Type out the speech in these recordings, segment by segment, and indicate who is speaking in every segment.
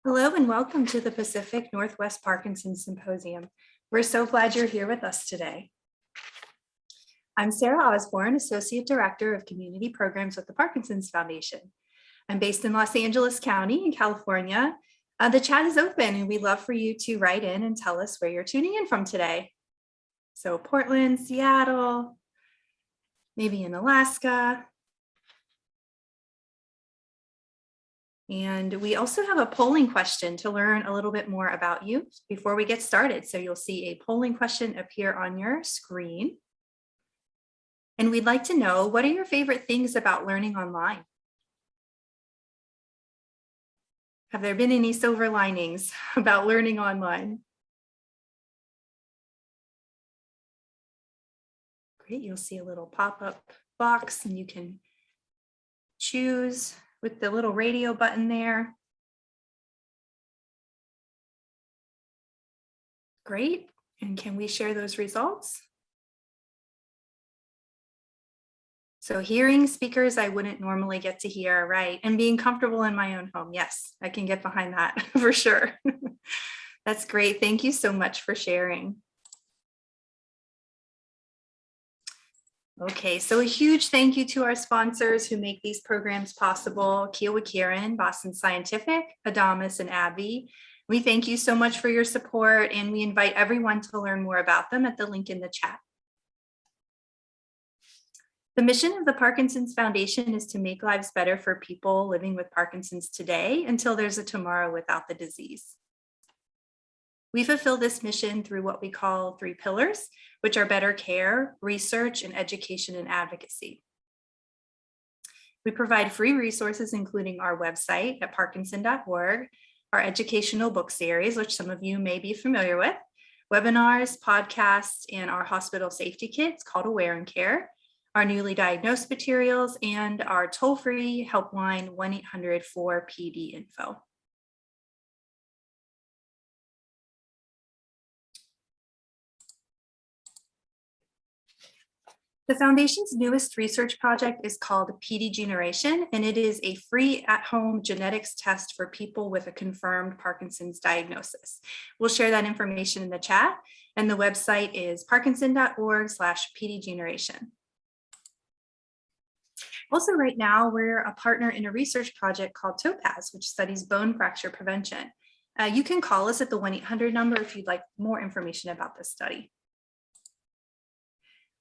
Speaker 1: Hello and welcome to the Pacific Northwest Parkinson Symposium. We're so glad you're here with us today. I'm Sarah Osborne, Associate Director of Community Programs with the Parkinson's Foundation. I'm based in Los Angeles County in California. The chat is open and we'd love for you to write in and tell us where you're tuning in from today. So Portland, Seattle, maybe in Alaska. And we also have a polling question to learn a little bit more about you before we get started. So you'll see a polling question appear on your screen. And we'd like to know, what are your favorite things about learning online? Have there been any silver linings about learning online? Great, you'll see a little pop-up box and you can choose with the little radio button there. Great, and can we share those results? So hearing speakers I wouldn't normally get to hear, right? And being comfortable in my own home. Yes, I can get behind that for sure. That's great. Thank you so much for sharing. Okay, so a huge thank you to our sponsors who make these programs possible: Kyowa Kirin, Boston Scientific, Adamas, and AbbVie. We thank you so much for your support, and we invite everyone to learn more about them at the link in the chat. The mission of the Parkinson's Foundation is to make lives better for people living with Parkinson's today until there's a tomorrow without the disease. We fulfill this mission through what we call 3 pillars, which are better care, research, and education and advocacy. We provide free resources, including our website at parkinson.org, our educational book series, which some of you may be familiar with, webinars, podcasts, and our hospital safety kits called Aware and Care, our newly diagnosed materials, and our toll-free helpline 1-800-4PD-INFO. The Foundation's newest research project is called PD Generation, and it is a free at-home genetics test for people with a confirmed Parkinson's diagnosis. We'll share that information in the chat, and the website is parkinson.org/PDGeneration. Also, right now, we're a partner in a research project called Topaz, which studies bone fracture prevention. You can call us at the 1-800 number if you'd like more information about this study.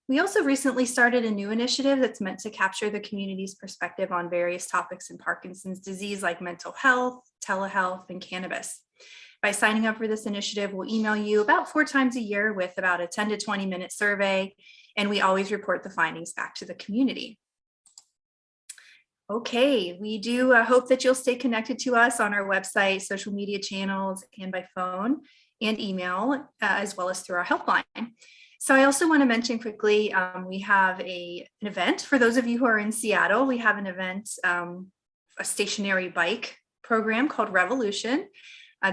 Speaker 1: We also recently started a new initiative that's meant to capture the community's perspective on various topics in Parkinson's disease, like mental health, telehealth, and cannabis. By signing up for this initiative, we'll email you about 4 times a year with about a 10 to 20 minute survey, and we always report the findings back to the community. Okay, we do hope that you'll stay connected to us on our website, social media channels, and by phone and email, as well as through our helpline. So I also want to mention quickly, we have an event for those of you who are in Seattle. We have an event, a stationary bike program called Revolution.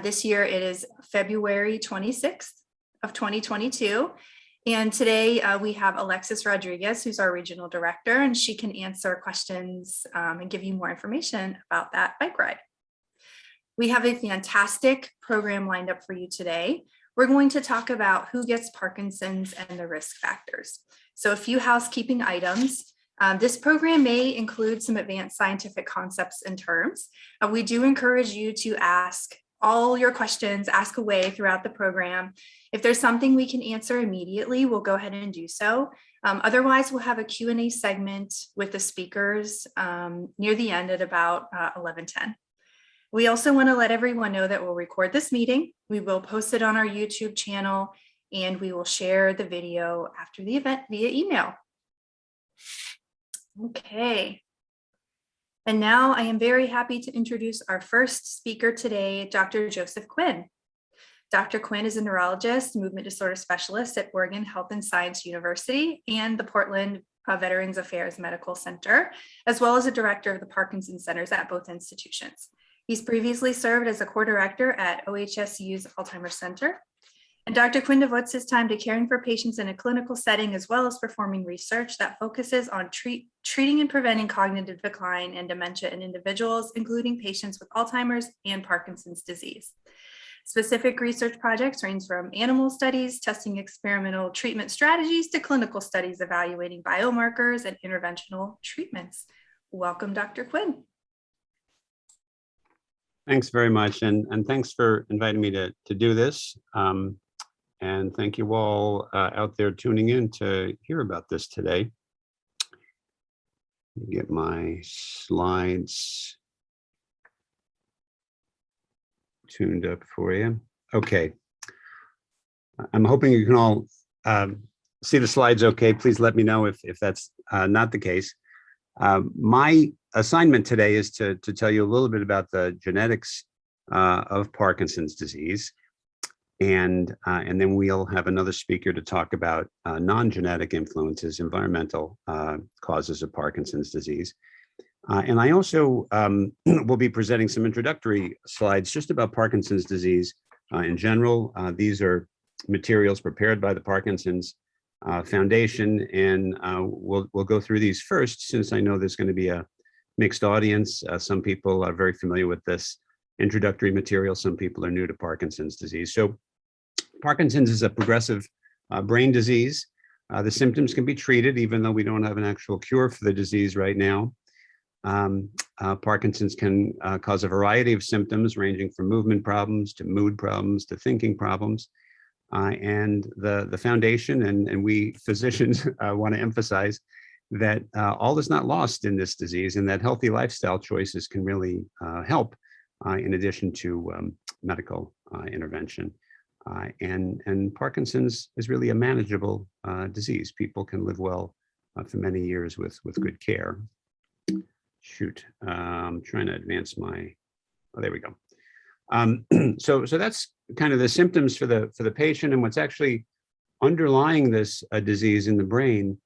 Speaker 1: This year it is February 26th of 2022. And today we have Alexis Rodriguez, who's our regional director, and she can answer questions and give you more information about that bike ride. We have a fantastic program lined up for you today. We're going to talk about who gets Parkinson's and the risk factors. So a few housekeeping items. This program may include some advanced scientific concepts and terms. We do encourage you to ask all your questions, ask away throughout the program. If there's something we can answer immediately, we'll go ahead and do so. Otherwise, we'll have a Q&A segment with the speakers near the end at about 11:10. We also want to let everyone know that we'll record this meeting. We will post it on our YouTube channel, and we will share the video after the event via email. Okay. And now I am very happy to introduce our first speaker today, Dr. Joseph Quinn. Dr. Quinn is a neurologist, movement disorder specialist at Oregon Health and Science University and the Portland Veterans Affairs Medical Center, as well as a director of the Parkinson Centers at both institutions. He's previously served as a core director at OHSU's Alzheimer's Center. And Dr. Quinn devotes his time to caring for patients in a clinical setting, as well as performing research that focuses on treating and preventing cognitive decline and dementia in individuals, including patients with Alzheimer's and Parkinson's disease. Specific research projects range from animal studies, testing experimental treatment strategies, to clinical studies evaluating biomarkers and interventional treatments. Welcome, Dr. Quinn.
Speaker 2: Thanks very much, and thanks for inviting me to do this. And thank you all out there tuning in to hear about this today. Let me get my slides tuned up for you. Okay. I'm hoping you can all see the slides okay. Please let me know if that's not the case. My assignment today is to tell you a little bit about the genetics of Parkinson's disease. And then we'll have another speaker to talk about non-genetic influences, environmental causes of Parkinson's disease. And I also will be presenting some introductory slides just about Parkinson's disease in general. These are materials prepared by the Parkinson's Foundation, and we'll go through these first, since I know there's going to be a mixed audience. Some people are very familiar with this introductory material. Some people are new to Parkinson's disease. So Parkinson's is a progressive brain disease. The symptoms can be treated, even though we don't have an actual cure for the disease right now. Parkinson's can cause a variety of symptoms, ranging from movement problems to mood problems to thinking problems. And the foundation and we physicians want to emphasize that all is not lost in this disease, and that healthy lifestyle choices can really help, in addition to medical intervention. And Parkinson's is really a manageable disease. People can live well for many years with good care. Shoot, I'm trying to advance my, oh, there we go. So that's kind of the symptoms for the patient, and what's actually underlying this disease in the brain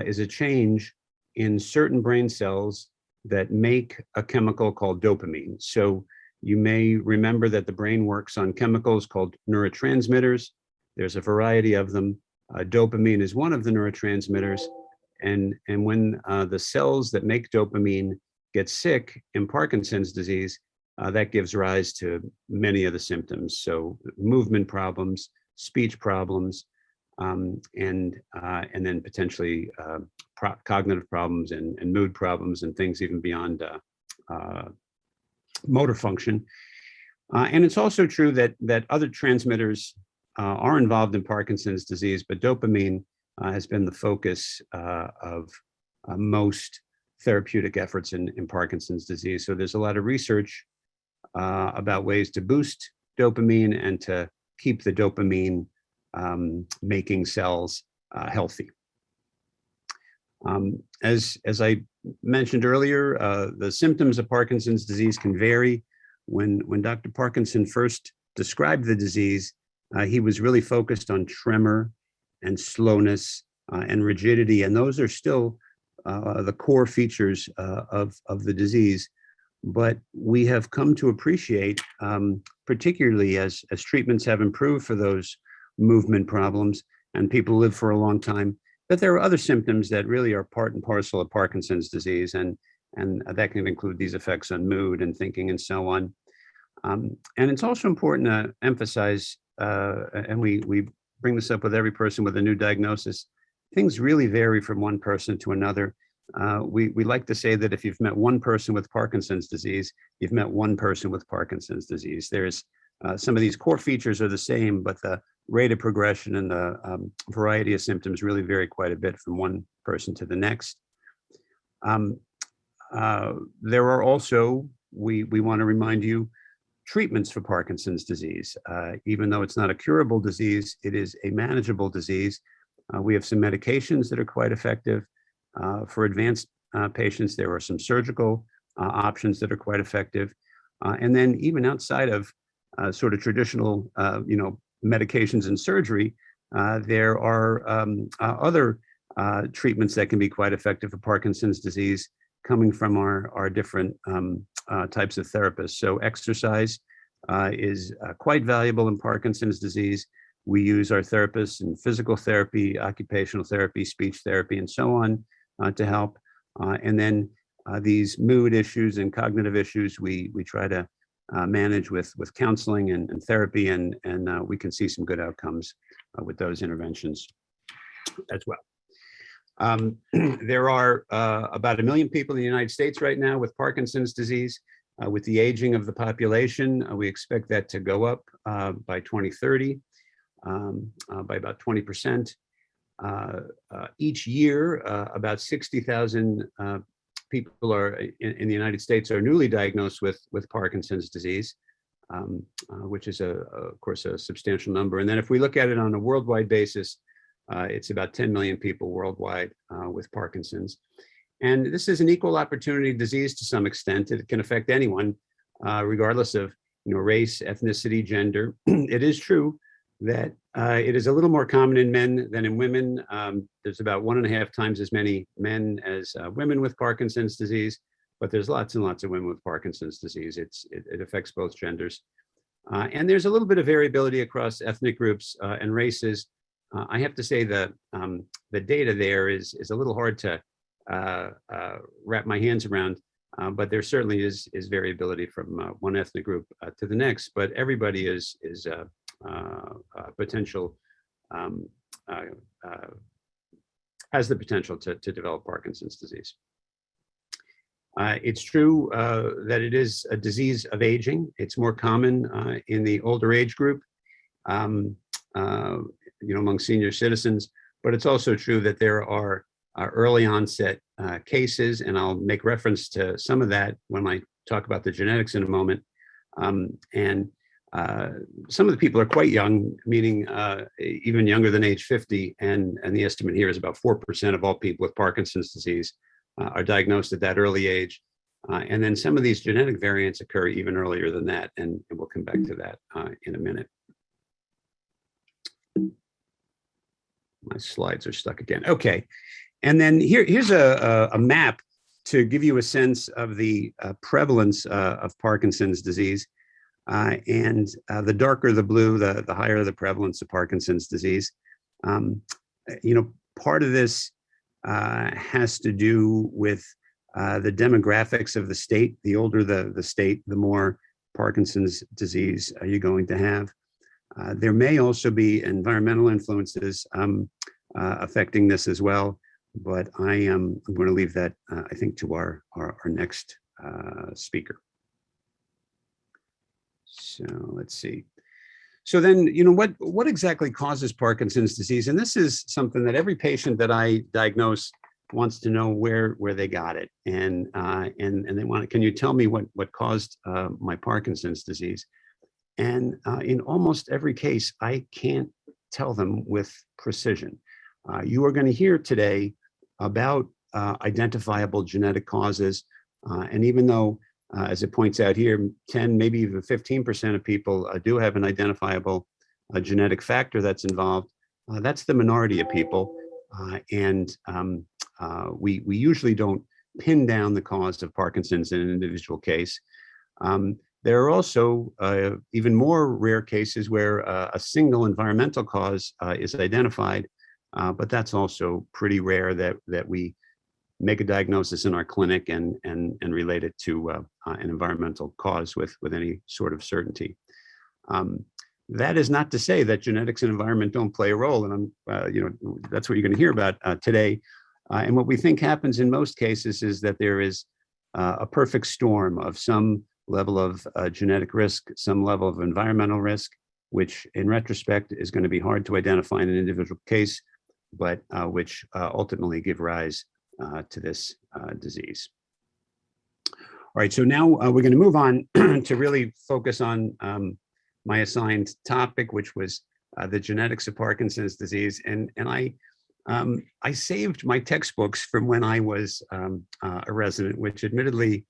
Speaker 2: is a change in certain brain cells that make a chemical called dopamine. So you may remember that the brain works on chemicals called neurotransmitters. There's a variety of them. Dopamine is one of the neurotransmitters. And when the cells that make dopamine get sick in Parkinson's disease, that gives rise to many of the symptoms. So movement problems, speech problems, and then potentially cognitive problems and mood problems, and things even beyond motor function. And it's also true that other transmitters are involved in Parkinson's disease, but dopamine has been the focus of most therapeutic efforts in Parkinson's disease. So there's a lot of research about ways to boost dopamine and to keep the dopamine making cells healthy. As I mentioned earlier, the symptoms of Parkinson's disease can vary. When Dr. Parkinson first described the disease, he was really focused on tremor and slowness and rigidity, and those are still the core features of the disease. But we have come to appreciate, particularly as treatments have improved for those movement problems and people live for a long time, that there are other symptoms that really are part and parcel of Parkinson's disease, and that can include these effects on mood and thinking and so on. And it's also important to emphasize, and we bring this up with every person with a new diagnosis, things really vary from one person to another. We like to say that if you've met one person with Parkinson's disease, you've met one person with Parkinson's disease. There's some of these core features are the same, but the rate of progression and the variety of symptoms really vary quite a bit from one person to the next. There are also, we want to remind you, treatments for Parkinson's disease. Even though it's not a curable disease, it is a manageable disease. We have some medications that are quite effective. For advanced patients, there are some surgical options that are quite effective. And then even outside of sort of traditional, medications and surgery, there are other treatments that can be quite effective for Parkinson's disease, coming from our different types of therapists. So exercise is quite valuable in Parkinson's disease. We use our therapists in physical therapy, occupational therapy, speech therapy, and so on to help. And then these mood issues and cognitive issues, we try to manage with counseling and therapy, and we can see some good outcomes with those interventions as well. There are about 1 million people in the United States right now with Parkinson's disease. With the aging of the population, we expect that to go up by 2030 by about 20%. Each year, about 60,000 people are in the United States are newly diagnosed with Parkinson's disease, which is of course a substantial number. And then if we look at it on a worldwide basis, it's about 10 million people worldwide with Parkinson's. And this is an equal opportunity disease to some extent. It can affect anyone, regardless of race, ethnicity, gender. It is true that it is a little more common in men than in women. There's about 1.5 times as many men as women with Parkinson's disease, but there's lots and lots of women with Parkinson's disease. It affects both genders. And there's a little bit of variability across ethnic groups and races. I have to say that the data there is a little hard to wrap my hands around, but there certainly is variability from one ethnic group to the next, but everybody is potential, has the potential to develop Parkinson's disease. It's true that it is a disease of aging. It's more common in the older age group, among senior citizens, but it's also true that there are early onset cases, and I'll make reference to some of that when I talk about the genetics in a moment. And some of the people are quite young, meaning even younger than age 50, and the estimate here is about 4% of all people with Parkinson's disease are diagnosed at that early age. And then some of these genetic variants occur even earlier than that, and we'll come back to that in a minute. My slides are stuck again. Okay, and then here's a map to give you a sense of the prevalence of Parkinson's disease. And the darker the blue, the higher the prevalence of Parkinson's disease. Part of this has to do with the demographics of the state. The older the state, the more Parkinson's disease you're going to have. There may also be environmental influences affecting this as well, but I'm going to leave that, I think, to our next speaker. So let's see. So then, what exactly causes Parkinson's disease? And this is something that every patient that I diagnose wants to know where they got it, and they want, can you tell me what caused my Parkinson's disease? And in almost every case, I can't tell them with precision. You are going to hear today about identifiable genetic causes, and even though, as it points out here, 10, maybe even 15% of people do have an identifiable genetic factor that's involved, that's the minority of people, and we usually don't pin down the cause of Parkinson's in an individual case. There are also even more rare cases where a single environmental cause is identified, but that's also pretty rare that we make a diagnosis in our clinic and relate it to an environmental cause with any sort of certainty. That is not to say that genetics and environment don't play a role, and that's what you're going to hear about today. And what we think happens in most cases is that there is a perfect storm of some level of genetic risk, some level of environmental risk, which in retrospect is going to be hard to identify in an individual case, but which ultimately give rise to this disease. All right, so now we're going to move on to really focus on my assigned topic, which was the genetics of Parkinson's disease. And I saved my textbooks from when I was a resident, which admittedly,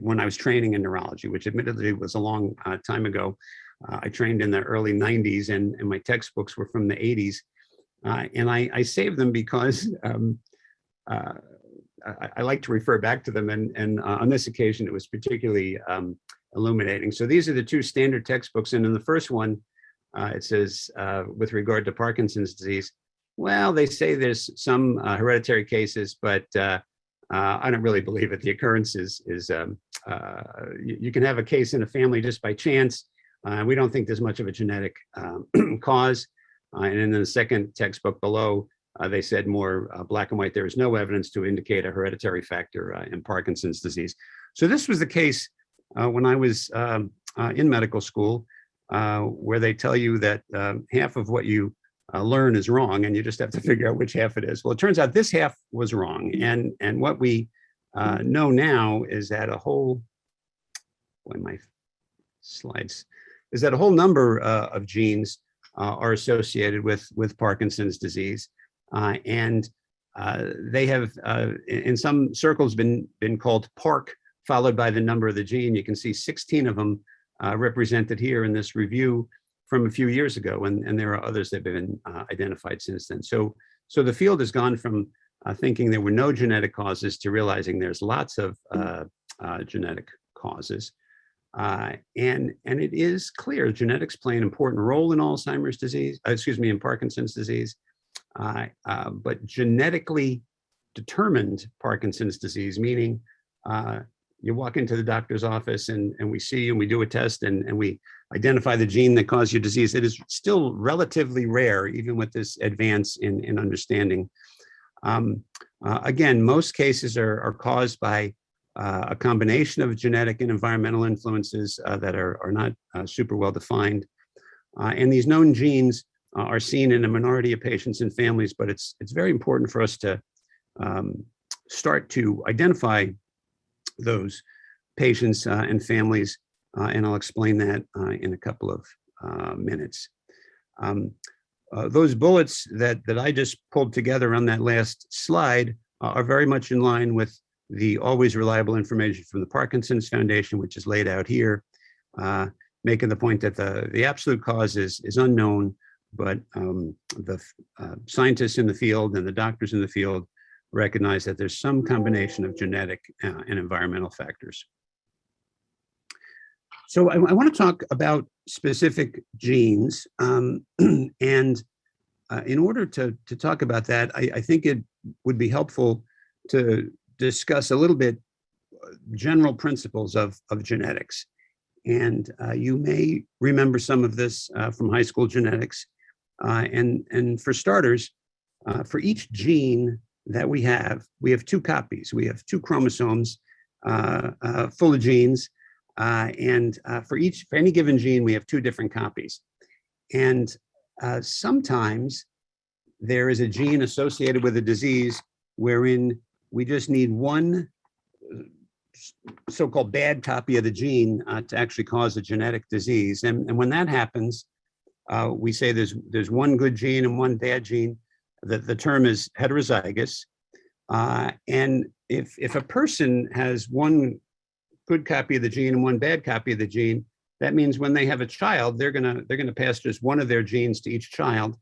Speaker 2: when I was training in neurology, which admittedly was a long time ago. I trained in the early 90s, and my textbooks were from the 80s. And I saved them because I like to refer back to them, and on this occasion, it was particularly illuminating. So these are the two standard textbooks, and in the first one, It says, with regard to Parkinson's disease, well, they say there's some hereditary cases, but I don't really believe it. The occurrence is you can have a case in a family just by chance. We don't think there's much of a genetic cause. And in the second textbook below, they said more black and white, there is no evidence to indicate a hereditary factor in Parkinson's disease. So this was the case when I was in medical school, where they tell you that half of what you learn is wrong, and you just have to figure out which half it is. Well, it turns out this half was wrong. And what we know now is that a whole, boy, my slides, is that a whole number of genes are associated with Parkinson's disease. And they have, in some circles, been called PARC, followed by the number of the gene. You can see 16 of them represented here in this review from a few years ago, and there are others that have been identified since then. So the field has gone from thinking there were no genetic causes to realizing there's lots of genetic causes. And it is clear genetics play an important role in Alzheimer's disease, in Parkinson's disease. But genetically determined Parkinson's disease, meaning you walk into the doctor's office and we see you and we do a test and we identify the gene that caused your disease. It is still relatively rare, even with this advance in understanding. Again, most cases are caused by a combination of genetic and environmental influences that are not super well defined. And these known genes are seen in a minority of patients and families, but it's very important for us to start to identify those patients and families, and I'll explain that in a couple of minutes. Those bullets that I just pulled together on that last slide are very much in line with the always reliable information from the Parkinson's Foundation, which is laid out here, making the point that the absolute cause is unknown, but the scientists in the field and the doctors in the field recognize that there's some combination of genetic and environmental factors. So I want to talk about specific genes, and in order to talk about that, I think it would be helpful to discuss a little bit general principles of genetics. And you may remember some of this from high school genetics. And for starters, for each gene that we have two copies. We have two chromosomes full of genes. And for any given gene, we have two different copies. And sometimes there is a gene associated with a disease wherein we just need one so-called bad copy of the gene to actually cause a genetic disease. And when that happens, we say there's one good gene and one bad gene. The term is heterozygous. And if a person has one good copy of the gene and one bad copy of the gene, that means when they have a child, they're gonna pass just one of their genes to each child.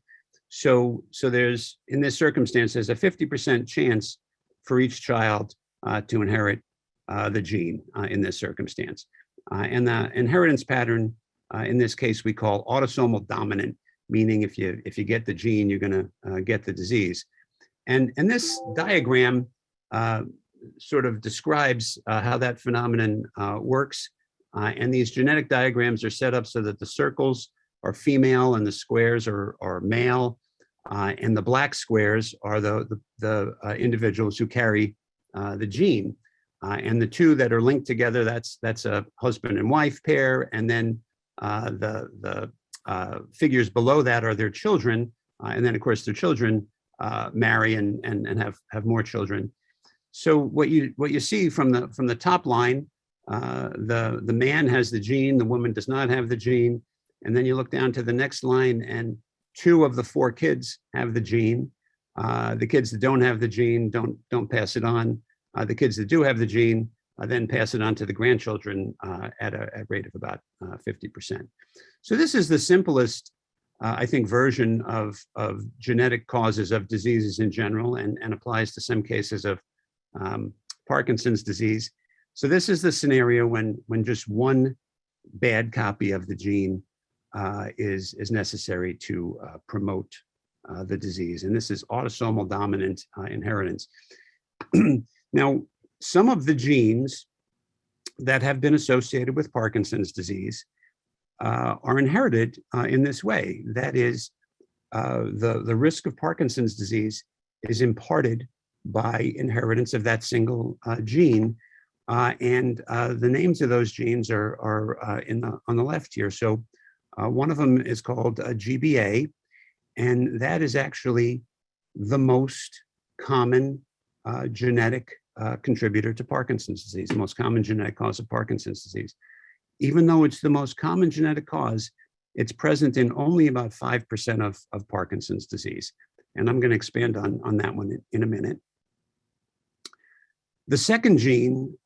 Speaker 2: So there's, in this circumstance, there's a 50% chance for each child to inherit the gene in this circumstance. And the inheritance pattern in this case we call autosomal dominant, meaning if you get the gene, you're gonna get the disease. And this diagram sort of describes how that phenomenon works. And these genetic diagrams are set up so that the circles are female and the squares are male. And the black squares are the individuals who carry the gene. And the two that are linked together, that's a husband and wife pair. And then the figures below that are their children. And then of course their children marry and have more children. So what you see from the top line, the man has the gene, the woman does not have the gene. And then you look down to the next line and 2 of the 4 kids have the gene. The kids that don't have the gene don't pass it on. The kids that do have the gene then pass it on to the grandchildren at a rate of about 50%. So this is the simplest, I think, version of genetic causes of diseases in general, and applies to some cases of Parkinson's disease. So this is the scenario when just one bad copy of the gene is necessary to promote the disease. And this is autosomal dominant inheritance. Now, some of the genes that have been associated with Parkinson's disease are inherited in this way. That is, the risk of Parkinson's disease is imparted by inheritance of that single gene. And the names of those genes are on the left here. So one of them is called GBA, and that is actually the most common genetic contributor to Parkinson's disease, the most common genetic cause of Parkinson's disease. Even though it's the most common genetic cause, it's present in only about 5% of Parkinson's disease. And I'm going to expand on that one in a minute. The second gene,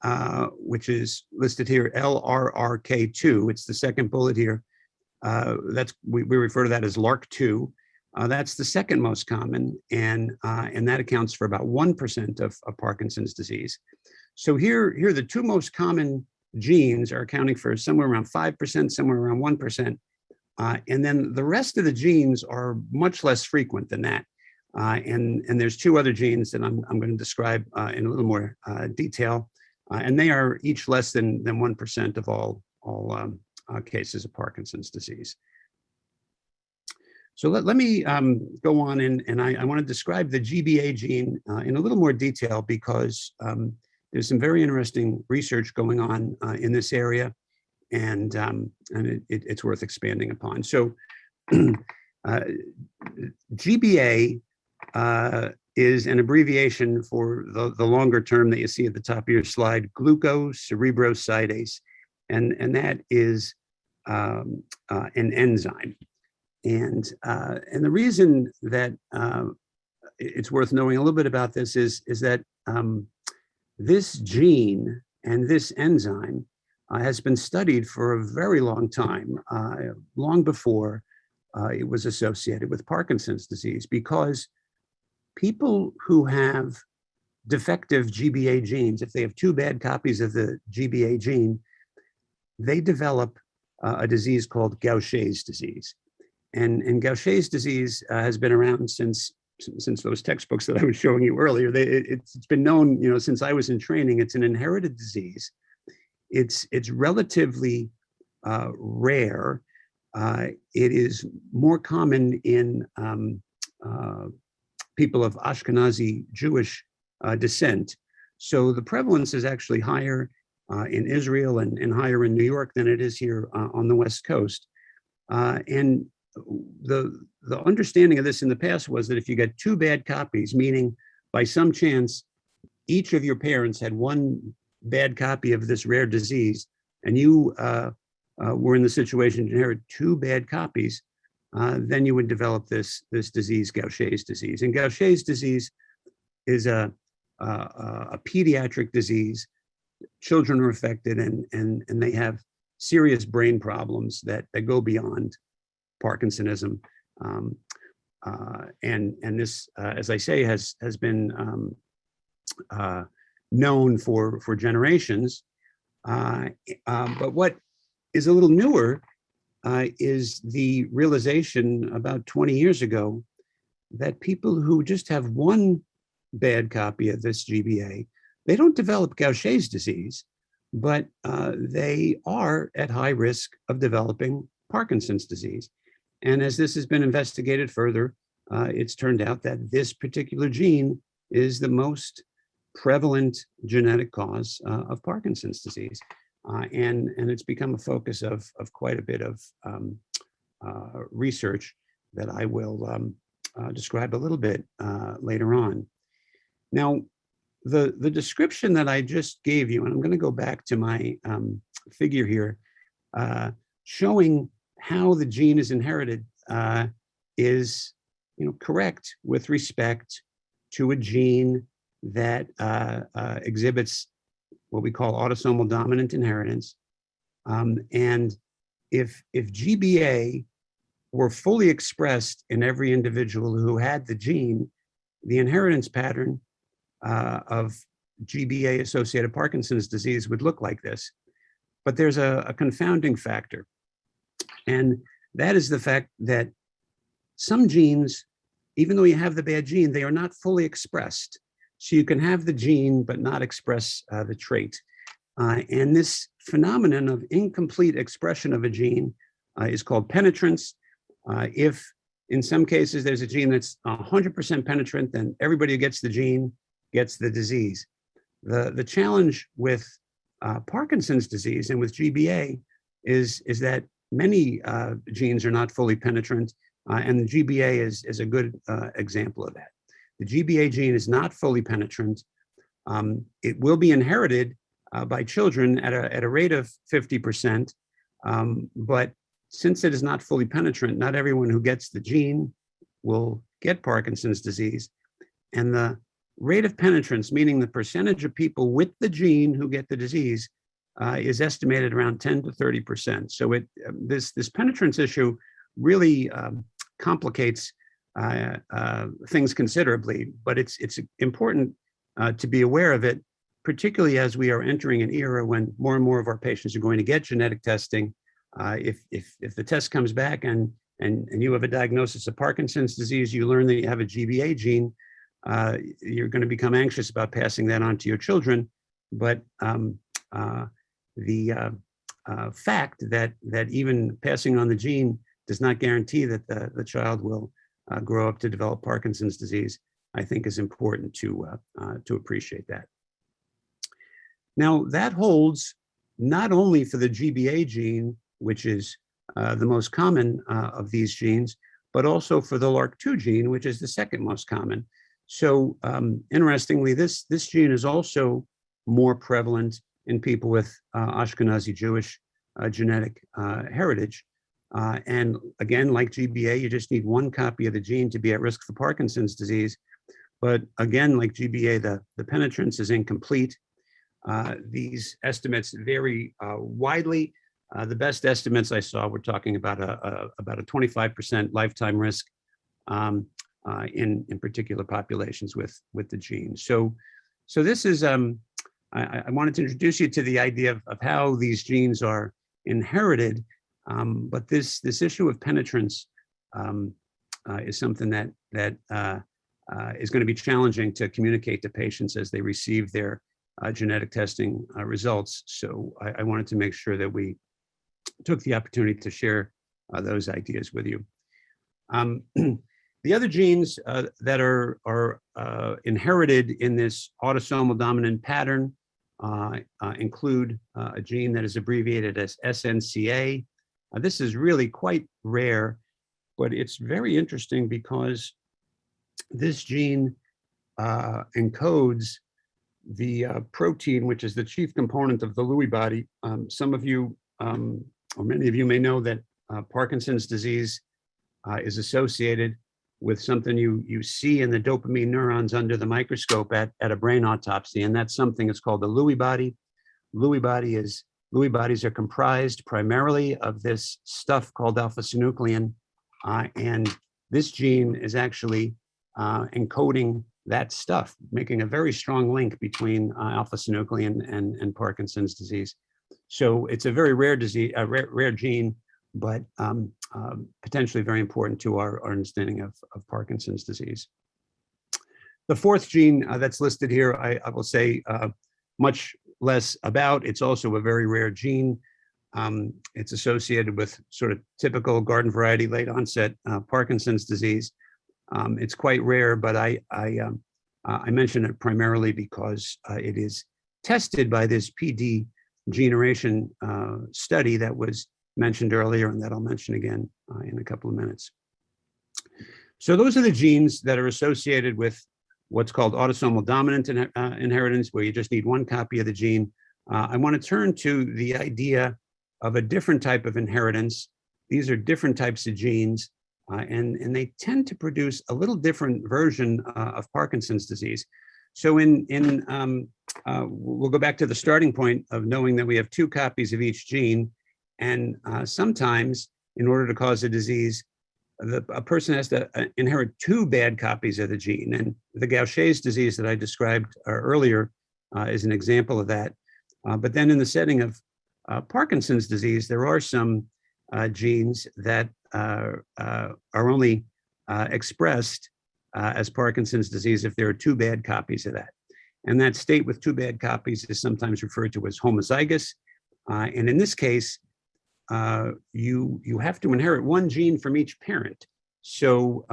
Speaker 2: which is listed here, LRRK2, it's the second bullet here. We refer to that as LRRK2. That's the second most common, and that accounts for about 1% of Parkinson's disease. So here, the two most common genes are accounting for somewhere around 5%, somewhere around 1%. And then the rest of the genes are much less frequent than that. And there's two other genes that I'm going to describe in a little more detail. And they are each less than 1% of all cases of Parkinson's disease. So let me go on, and I want to describe the GBA gene in a little more detail, because there's some very interesting research going on in this area, and it's worth expanding upon. So GBA is an abbreviation for the longer term that you see at the top of your slide, glucocerebrosidase, and that is an enzyme. And the reason that it's worth knowing a little bit about this is that this gene and this enzyme has been studied for a very long time, long before it was associated with Parkinson's disease, because people who have defective GBA genes, if they have two bad copies of the GBA gene, they develop a disease called Gaucher's disease. And Gaucher's disease has been around since those textbooks that I was showing you earlier. It's been known, since I was in training. It's an inherited disease. It's relatively rare. It is more common in people of Ashkenazi Jewish descent. So the prevalence is actually higher in Israel and higher in New York than it is here on the West Coast. And the understanding of this in the past was that if you get two bad copies, meaning by some chance each of your parents had one bad copy of this rare disease, and you were in the situation to inherit two bad copies, then you would develop this disease, Gaucher's disease. And Gaucher's disease is a pediatric disease. Children are affected, and they have serious brain problems that go beyond Parkinsonism. And this, as I say, has been known for generations. But what is a little newer is the realization about 20 years ago that people who just have one bad copy of this GBA, they don't develop Gaucher's disease, but they are at high risk of developing Parkinson's disease. And as this has been investigated further, it's turned out that this particular gene is the most prevalent genetic cause of Parkinson's disease. And it's become a focus of quite a bit of research that I will describe a little bit later on. Now, the description that I just gave you, and I'm going to go back to my figure here, showing how the gene is inherited is correct with respect to a gene that exhibits what we call autosomal dominant inheritance. And if GBA were fully expressed in every individual who had the gene, the inheritance pattern of GBA-associated Parkinson's disease would look like this. But there's a confounding factor. And that is the fact that some genes, even though you have the bad gene, they are not fully expressed. So you can have the gene, but not express the trait. And this phenomenon of incomplete expression of a gene is called penetrance. If in some cases there's a gene that's 100% penetrant, then everybody who gets the gene gets the disease. The challenge with Parkinson's disease and with GBA is that many genes are not fully penetrant, and the GBA is a good example of that. The GBA gene is not fully penetrant. It will be inherited by children at a rate of 50%, but since it is not fully penetrant, not everyone who gets the gene will get Parkinson's disease. And the rate of penetrance, meaning the percentage of people with the gene who get the disease, is estimated around 10 to 30%. So this penetrance issue really complicates things considerably, but it's important to be aware of it, particularly as we are entering an era when more and more of our patients are going to get genetic testing. If the test comes back and you have a diagnosis of Parkinson's disease, you learn that you have a GBA gene, you're going to become anxious about passing that on to your children. But the fact that even passing on the gene does not guarantee that the child will grow up to develop Parkinson's disease, I think is important to appreciate that. Now, that holds not only for the GBA gene, which is the most common of these genes, but also for the LRRK2 gene, which is the second most common. So interestingly, this gene is also more prevalent in people with Ashkenazi Jewish genetic heritage. And again, like GBA, you just need one copy of the gene to be at risk for Parkinson's disease. But again, like GBA, the penetrance is incomplete. These estimates vary widely. The best estimates I saw were talking about a 25% lifetime risk in particular populations with the gene. So this is, I wanted to introduce you to the idea of how these genes are inherited, but this issue of penetrance is something that is going to be challenging to communicate to patients as they receive their genetic testing results. So I wanted to make sure that we took the opportunity to share those ideas with you. The other genes that are inherited in this autosomal dominant pattern include a gene that is abbreviated as SNCA. This is really quite rare, but it's very interesting because this gene encodes the protein, which is the chief component of the Lewy body. Some of you, or many of you may know that Parkinson's disease is associated with something you see in the dopamine neurons under the microscope at a brain autopsy, and that's something that's called the Lewy body. Lewy bodies are comprised primarily of this stuff called alpha-synuclein, and this gene is actually encoding that stuff, making a very strong link between alpha-synuclein and Parkinson's disease. So it's a very rare disease, a rare gene, but potentially very important to our understanding of Parkinson's disease. The fourth gene that's listed here, I will say much less about. It's also a very rare gene. It's associated with sort of typical garden variety late onset Parkinson's disease. It's quite rare, but I mention it primarily because it is tested by this PD generation study that was mentioned earlier and that I'll mention again in a couple of minutes. So those are the genes that are associated with what's called autosomal dominant inheritance, where you just need one copy of the gene. I want to turn to the idea of a different type of inheritance. These are different types of genes, and they tend to produce a little different version of Parkinson's disease. So we'll go back to the starting point of knowing that we have two copies of each gene, and sometimes in order to cause a disease, a person has to inherit two bad copies of the gene. And the Gaucher's disease that I described earlier is an example of that. But then in the setting of Parkinson's disease, there are some genes that are only expressed as Parkinson's disease if there are two bad copies of that. And that state with two bad copies is sometimes referred to as homozygous. And in this case, you have to inherit one gene from each parent. So,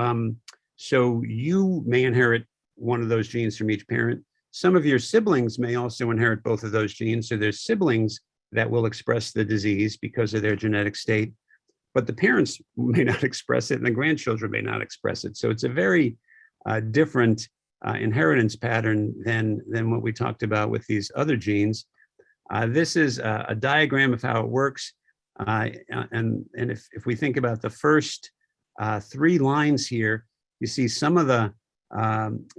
Speaker 2: so you may inherit one of those genes from each parent. Some of your siblings may also inherit both of those genes. So there's siblings that will express the disease because of their genetic state, but the parents may not express it and the grandchildren may not express it. So it's a very different inheritance pattern than what we talked about with these other genes. This is a diagram of how it works. And if we think about the first three lines here, you see some of the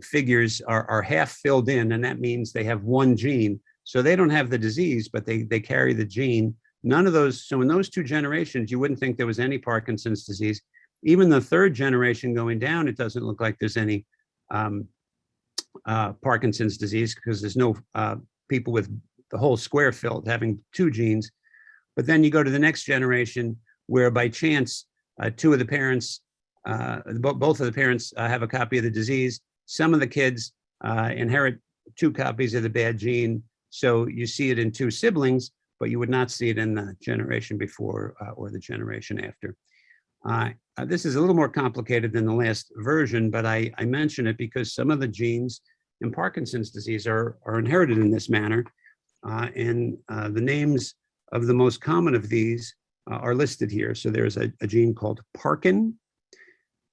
Speaker 2: figures are half filled in, and that means they have one gene. So they don't have the disease, but they carry the gene. None of those, so in those two generations, you wouldn't think there was any Parkinson's disease. Even the third generation going down, it doesn't look like there's any Parkinson's disease because there's no people with the whole square filled having two genes. But then you go to the next generation where by chance, two of the parents, both of the parents have a copy of the disease. Some of the kids inherit two copies of the bad gene. So you see it in two siblings, but you would not see it in the generation before or the generation after. This is a little more complicated than the last version, but I mention it because some of the genes in Parkinson's disease are inherited in this manner. And the names of the most common of these are listed here. So there's a gene called Parkin,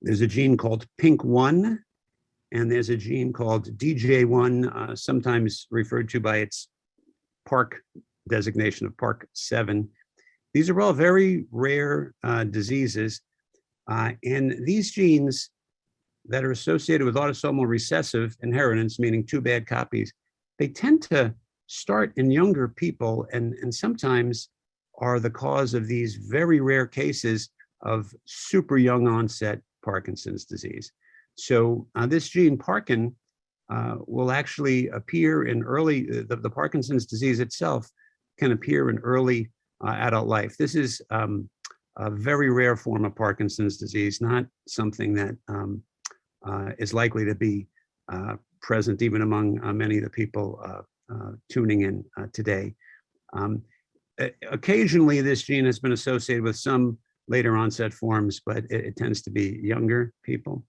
Speaker 2: there's a gene called PINK1, and there's a gene called DJ1, sometimes referred to by its Park designation of Park7. These are all very rare diseases. And these genes that are associated with autosomal recessive inheritance, meaning two bad copies, they tend to start in younger people and sometimes are the cause of these very rare cases of super young onset Parkinson's disease. So this gene Parkin will actually appear in early, the Parkinson's disease itself can appear in early adult life. This is a very rare form of Parkinson's disease, not something that is likely to be present even among many of the people tuning in today. Occasionally, this gene has been associated with some later onset forms, but it tends to be younger people.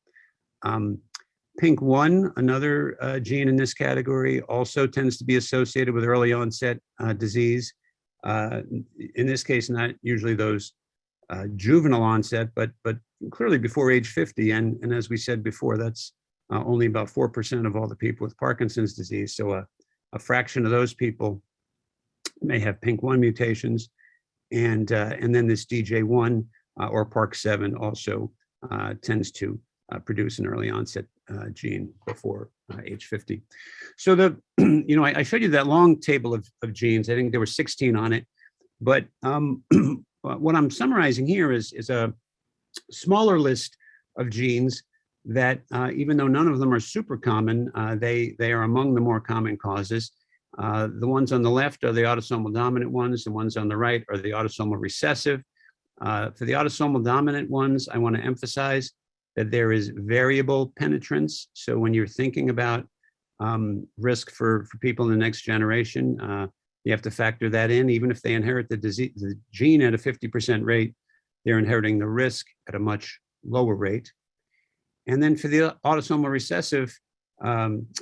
Speaker 2: PINK1, another gene in this category, also tends to be associated with early onset disease. In this case, not usually those juvenile onset, but clearly before age 50. And as we said before, that's only about 4% of all the people with Parkinson's disease. So a fraction of those people may have PINK1 mutations. And then this DJ1 or Park7 also tends to produce an early onset gene before age 50. So I showed you that long table of genes. I think there were 16 on it, but what I'm summarizing here is a smaller list of genes that even though none of them are super common, they are among the more common causes. The ones on the left are the autosomal dominant ones. The ones on the right are the autosomal recessive. For the autosomal dominant ones, I want to emphasize that there is variable penetrance. So when you're thinking about risk for people in the next generation, you have to factor that in. Even if they inherit the gene at a 50% rate, they're inheriting the risk at a much lower rate. And then for the autosomal recessive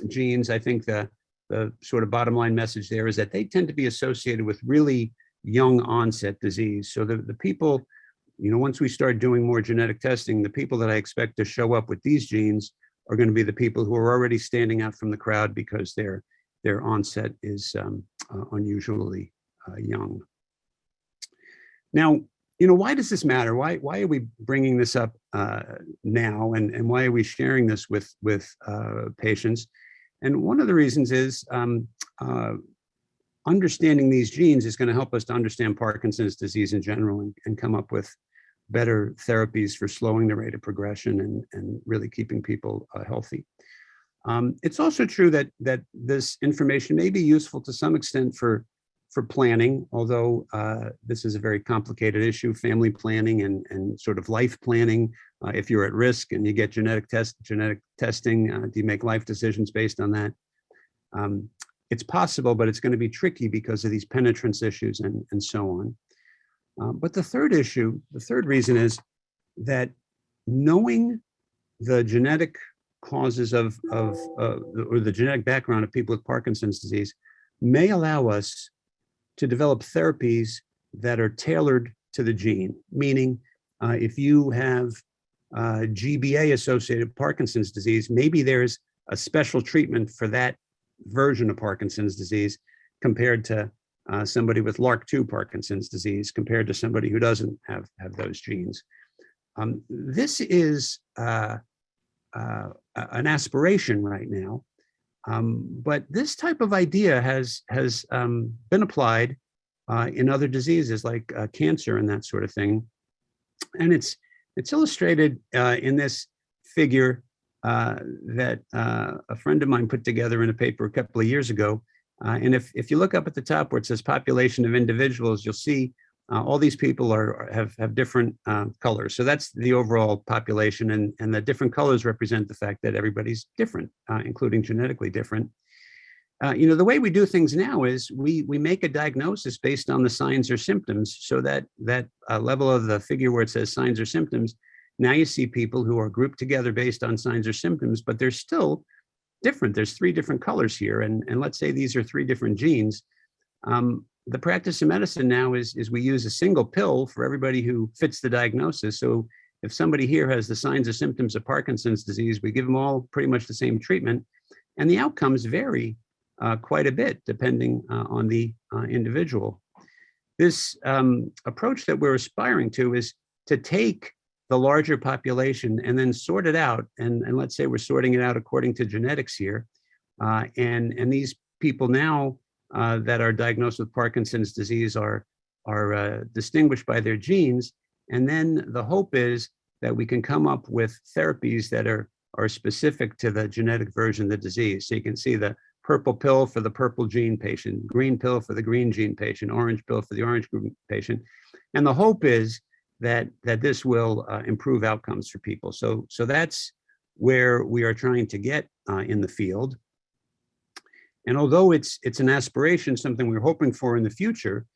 Speaker 2: genes, I think the sort of bottom line message there is that they tend to be associated with really young onset disease. So the people, once we start doing more genetic testing, the people that I expect to show up with these genes are going to be the people who are already standing out from the crowd because their onset is unusually young. Now, why does this matter? Why are we bringing this up now, and why are we sharing this with patients? And one of the reasons is understanding these genes is going to help us to understand Parkinson's disease in general and come up with better therapies for slowing the rate of progression and really keeping people healthy. It's also true that this information may be useful to some extent for for planning, although this is a very complicated issue, family planning and sort of life planning. If you're at risk and you get genetic testing, do you make life decisions based on that? It's possible, but it's going to be tricky because of these penetrance issues and so on. But the third reason is that knowing the genetic causes or the genetic background of people with Parkinson's disease may allow us to develop therapies that are tailored to the gene, meaning if you have GBA-associated Parkinson's disease, maybe there's a special treatment for that version of Parkinson's disease compared to somebody with LRRK2 Parkinson's disease, compared to somebody who doesn't have those genes. This is an aspiration right now, but this type of idea has been applied in other diseases like cancer and that sort of thing. And it's illustrated in this figure that a friend of mine put together in a paper a couple of years ago. And if you look up at the top where it says population of individuals, you'll see all these people have different colors. So that's the overall population, and the different colors represent the fact that everybody's different, including genetically different. The way we do things now is we make a diagnosis based on the signs or symptoms, so that level of the figure where it says signs or symptoms, now you see people who are grouped together based on signs or symptoms, but they're still different. There's 3 different colors here, and let's say these are 3 different genes. The practice of medicine now is we use a single pill for everybody who fits the diagnosis. So if somebody here has the signs or symptoms of Parkinson's disease, we give them all pretty much the same treatment, and the outcomes vary quite a bit depending on the individual. This approach that we're aspiring to is to take the larger population and then sort it out. And let's say we're sorting it out according to genetics here. And these people now that are diagnosed with Parkinson's disease are distinguished by their genes. And then the hope is that we can come up with therapies that are specific to the genetic version of the disease. So you can see the purple pill for the purple gene patient, green pill for the green gene patient, orange pill for the orange patient. And the hope is that this will improve outcomes for people. So that's where we are trying to get in the field. And although it's an aspiration, something we're hoping for in the future,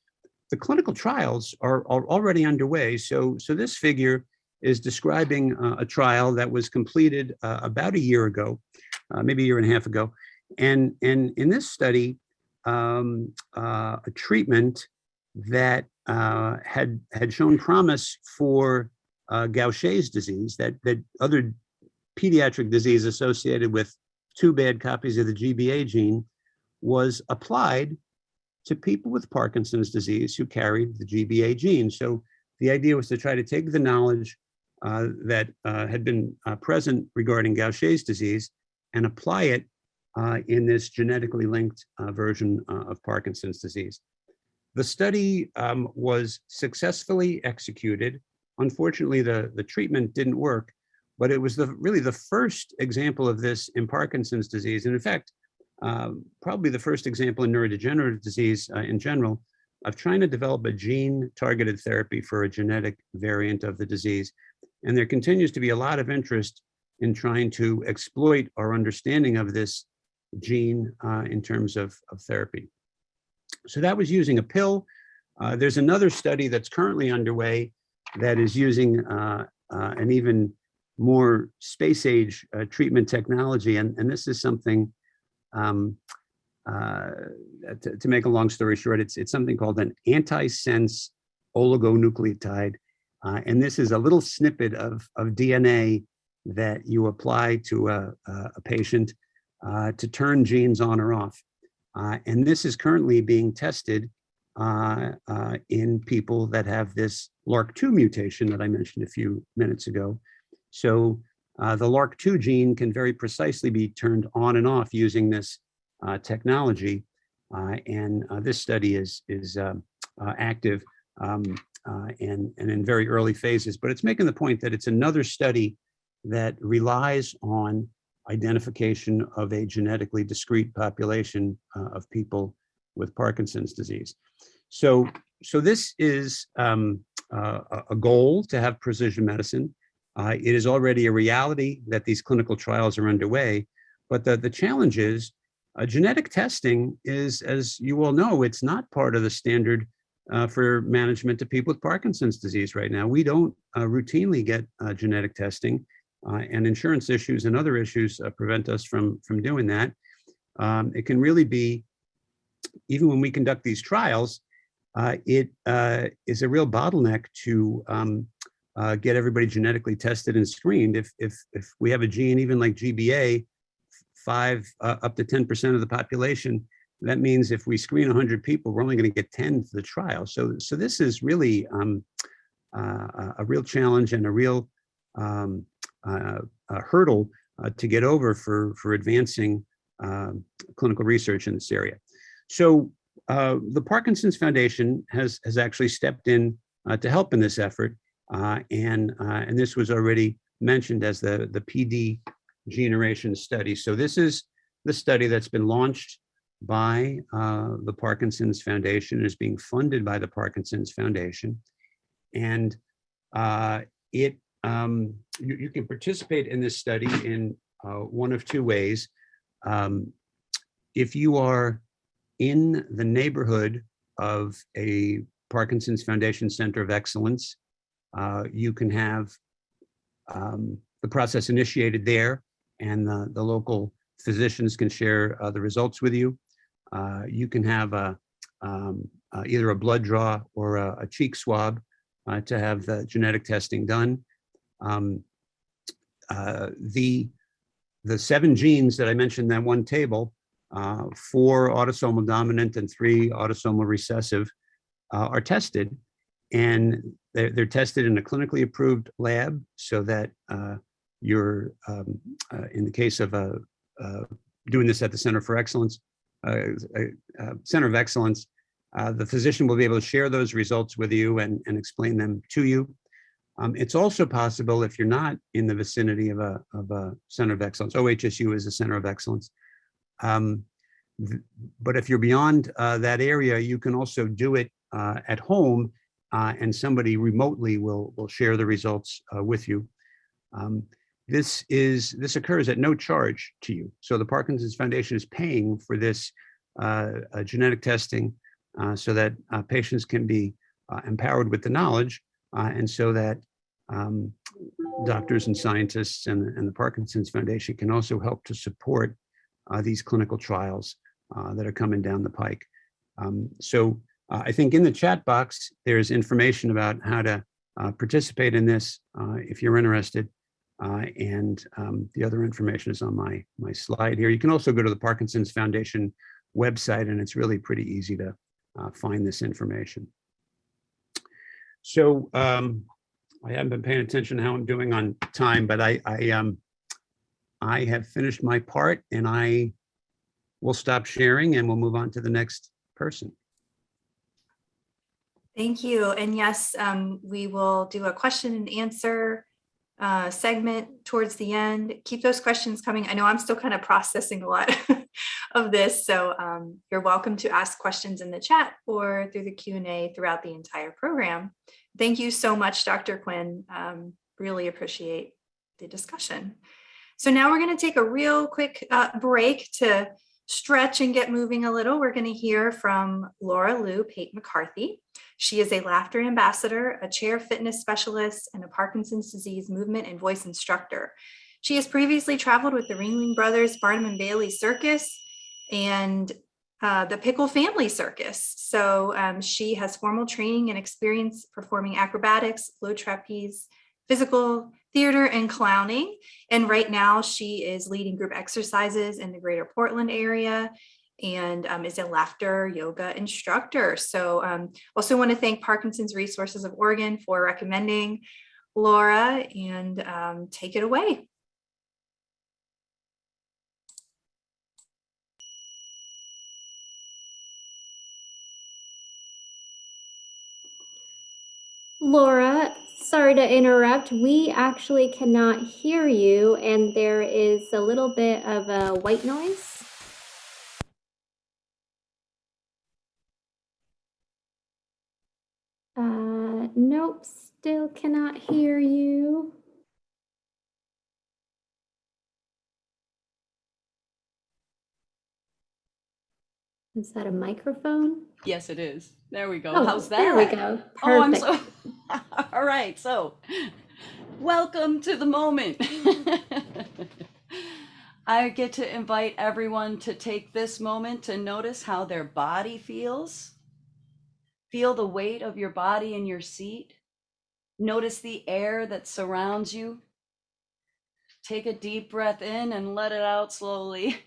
Speaker 2: the clinical trials are already underway. So this figure is describing a trial that was completed about a year ago, maybe a year and a half ago. And in this study, a treatment that had shown promise for Gaucher's disease, that other pediatric disease associated with 2 bad copies of the GBA gene, was applied to people with Parkinson's disease who carried the GBA gene. So the idea was to try to take the knowledge that had been present regarding Gaucher's disease and apply it in this genetically linked version of Parkinson's disease. The study was successfully executed. Unfortunately, the treatment didn't work, but it was really the first example of this in Parkinson's disease. And in fact, probably the first example in neurodegenerative disease in general of trying to develop a gene-targeted therapy for a genetic variant of the disease. And there continues to be a lot of interest in trying to exploit our understanding of this gene in terms of therapy. So that was using a pill. There's another study that's currently underway that is using an even more space age treatment technology. And this is something, to make a long story short, it's something called an antisense oligonucleotide. And this is a little snippet of DNA that you apply to a patient to turn genes on or off. And this is currently being tested in people that have this LRRK2 mutation that I mentioned a few minutes ago. So the LRRK2 gene can very precisely be turned on and off using this technology. And this study is active and in very early phases, but it's making the point that it's another study that relies on identification of a genetically discrete population of people with Parkinson's disease. So this is a goal to have precision medicine. It is already a reality that these clinical trials are underway, but the challenge is genetic testing is, as you all know, it's not part of the standard for management of people with Parkinson's disease right now. We don't routinely get genetic testing, and insurance issues and other issues prevent us from doing that. It can really be, even when we conduct these trials, it is a real bottleneck to get everybody genetically tested and screened. If we have a gene, even like GBA, 5 up to 10% of the population, that means if we screen 100 people, we're only going to get 10 for the trial. So this is really a real challenge and a real hurdle to get over for advancing clinical research in this area. So the Parkinson's Foundation has actually stepped in to help in this effort, and this was already mentioned as the PD generation study. So this is the study that's been launched by the Parkinson's Foundation, is being funded by the Parkinson's Foundation, and you can participate in this study in one of two ways. If you are in the neighborhood of a Parkinson's Foundation Center of Excellence, you can have the process initiated there, and the local physicians can share the results with you. You can have either a blood draw or a cheek swab to have the genetic testing done. The 7 genes that I mentioned in that one table, 4 autosomal dominant and 3 autosomal recessive, are tested, and they're tested in a clinically approved lab, so that you're, in the case of doing this at the Center for Excellence, Center of Excellence, the physician will be able to share those results with you and explain them to you. It's also possible, if you're not in the vicinity of a Center of Excellence, OHSU is a Center of Excellence, but if you're beyond that area, you can also do it at home, and somebody remotely will share the results with you. This occurs at no charge to you. So the Parkinson's Foundation is paying for this genetic testing so that patients can be empowered with the knowledge, and so that doctors and scientists and the Parkinson's Foundation can also help to support these clinical trials that are coming down the pike. So I think in the chat box, there's information about how to participate in this if you're interested. And the other information is on my slide here. You can also go to the Parkinson's Foundation website, and it's really pretty easy to find this information. So I haven't been paying attention to how I'm doing on time, but I have finished my part, and I will stop sharing and we'll move on to the next person.
Speaker 1: Thank you. And yes, we will do a question and answer segment towards the end. Keep those questions coming. I know I'm still kind of processing a lot of this, so you're welcome to ask questions in the chat or through the Q&A throughout the entire program. Thank you so much, Dr. Quinn. Really appreciate the discussion. So now we're going to take a real quick break to stretch and get moving a little. We're going to hear from Laura Lou Pate McCarthy. She is a laughter ambassador, a chair fitness specialist, and a Parkinson's disease movement and voice instructor. She has previously traveled with the Ringling Brothers Barnum and Bailey Circus and the Pickle Family Circus. So she has formal training and experience performing acrobatics, low trapeze, physical theater, and clowning. And right now she is leading group exercises in the greater Portland area and is a laughter yoga instructor. So also want to thank Parkinson's Resources of Oregon for recommending Laura, and take it away.
Speaker 3: Laura, sorry to interrupt. We actually cannot hear you, and there is a little bit of a white noise. Nope, still cannot hear you. Is that a microphone?
Speaker 4: Yes, it is. There we go.
Speaker 3: Oh,
Speaker 4: How's that?
Speaker 3: there we go.
Speaker 4: Oh, I'm
Speaker 3: Perfect.
Speaker 4: so. All right. So, welcome to the moment. I get to invite everyone to take this moment to notice how their body feels. Feel the weight of your body in your seat. Notice the air that surrounds you. Take a deep breath in and let it out slowly.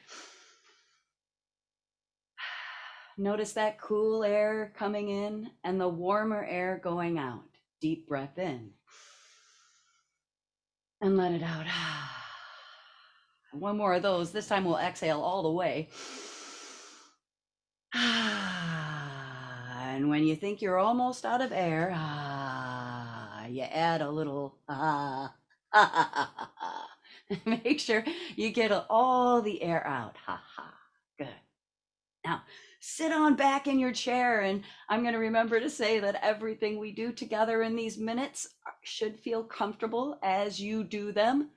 Speaker 4: Notice that cool air coming in and the warmer air going out. Deep breath in and let it out. One more of those. This time we'll exhale all the way. And when you think you're almost out of air, you add a little make sure you get all the air out. Good. Now, sit on back in your chair, and I'm going to remember to say that everything we do together in these minutes should feel comfortable as you do them.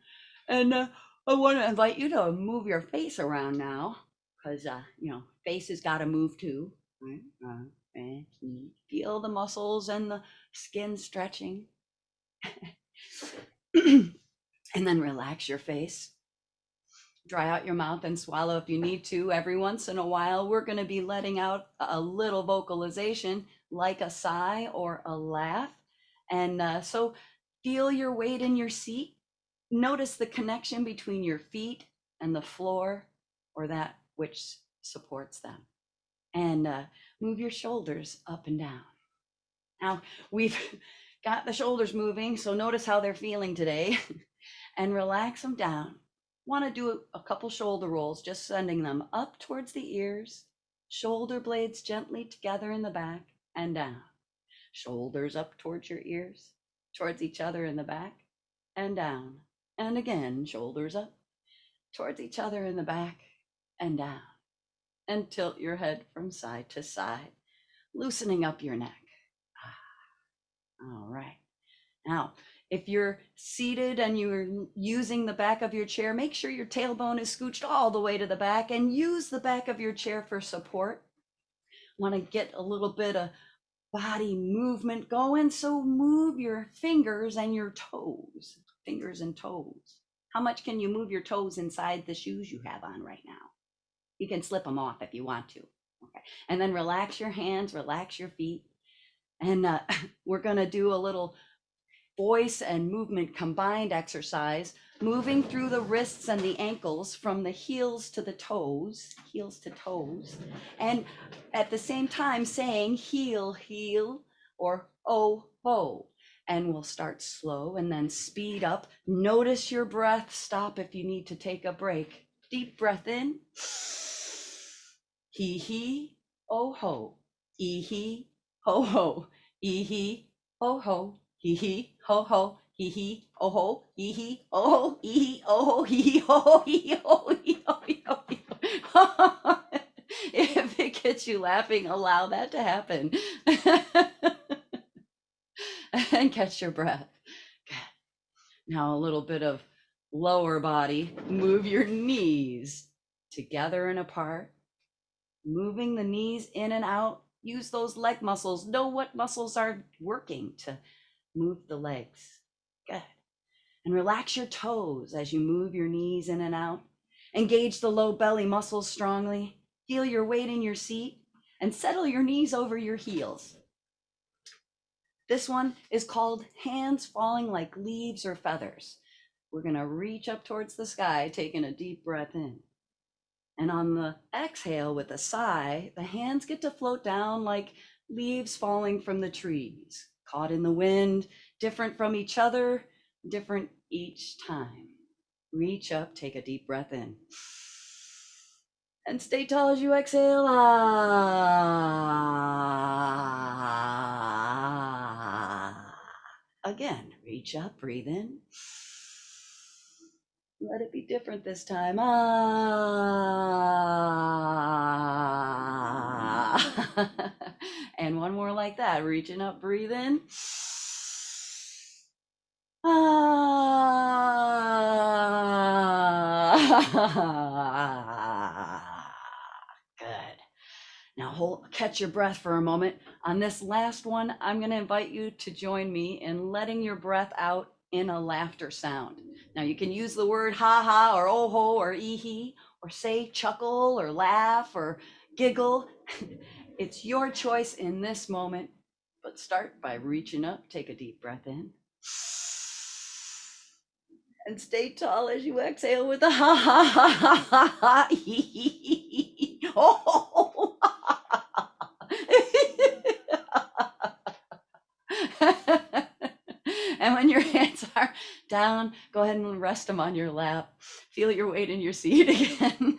Speaker 4: And I want to invite you to move your face around now, because face has got to move too. Right? And feel the muscles and the skin stretching. And then relax your face. Dry out your mouth and swallow if you need to. Every once in a while, we're going to be letting out a little vocalization like a sigh or a laugh. And so feel your weight in your seat. Notice the connection between your feet and the floor or that which supports them. And move your shoulders up and down. Now, we've got the shoulders moving, so notice how they're feeling today and relax them down. Want to do a couple shoulder rolls, just sending them up towards the ears, shoulder blades gently together in the back and down. Shoulders up towards your ears, towards each other in the back and down. And again, shoulders up towards each other in the back and down. And tilt your head from side to side, loosening up your neck. All right. Now, if you're seated and you're using the back of your chair, make sure your tailbone is scooched all the way to the back and use the back of your chair for support. Want to get a little bit of body movement going, so move your fingers and your toes. Fingers and toes. How much can you move your toes inside the shoes you have on right now? You can slip them off if you want to. Okay. And then relax your hands, relax your feet. And we're going to do a little voice and movement combined exercise, moving through the wrists and the ankles from the heels to the toes, and at the same time saying heel, heel, or oh, ho. And we'll start slow and then speed up. Notice your breath. Stop if you need to take a break. Deep breath in. Hee hee, oh ho. Hee hee, ho ho. Hee hee, ho ho. Hee hee, ho ho. Hee hee, oh ho. Hee hee, oh ho. Hee hee, oh ho. Hee hee, ho ho. Hee hee, oh ho. Hee ho, hee ho, hee ho. If it gets you laughing, allow that to happen. And catch your breath. Good. Now a little bit of lower body. Move your knees together and apart. Moving the knees in and out. Use those leg muscles. Know what muscles are working to move the legs. Good. And relax your toes as you move your knees in and out. Engage the low belly muscles strongly. Feel your weight in your seat and settle your knees over your heels. This one is called hands falling like leaves or feathers. We're going to reach up towards the sky, taking a deep breath in. And on the exhale with a sigh, the hands get to float down like leaves falling from the trees, caught in the wind, different from each other, different each time. Reach up, take a deep breath in. And stay tall as you exhale. Again, reach up, breathe in. Let it be different this time. And one more like that. Reaching up, breathe in. Good. Now catch your breath for a moment. On this last one, I'm going to invite you to join me in letting your breath out in a laughter sound. Now you can use the word ha ha or oh ho or ee hee, or say chuckle or laugh or giggle. It's your choice in this moment, but start by reaching up. Take a deep breath in. And stay tall as you exhale with a ha ha ha ha ha ha. Oh. And when your hands are down, go ahead and rest them on your lap. Feel your weight in your seat again.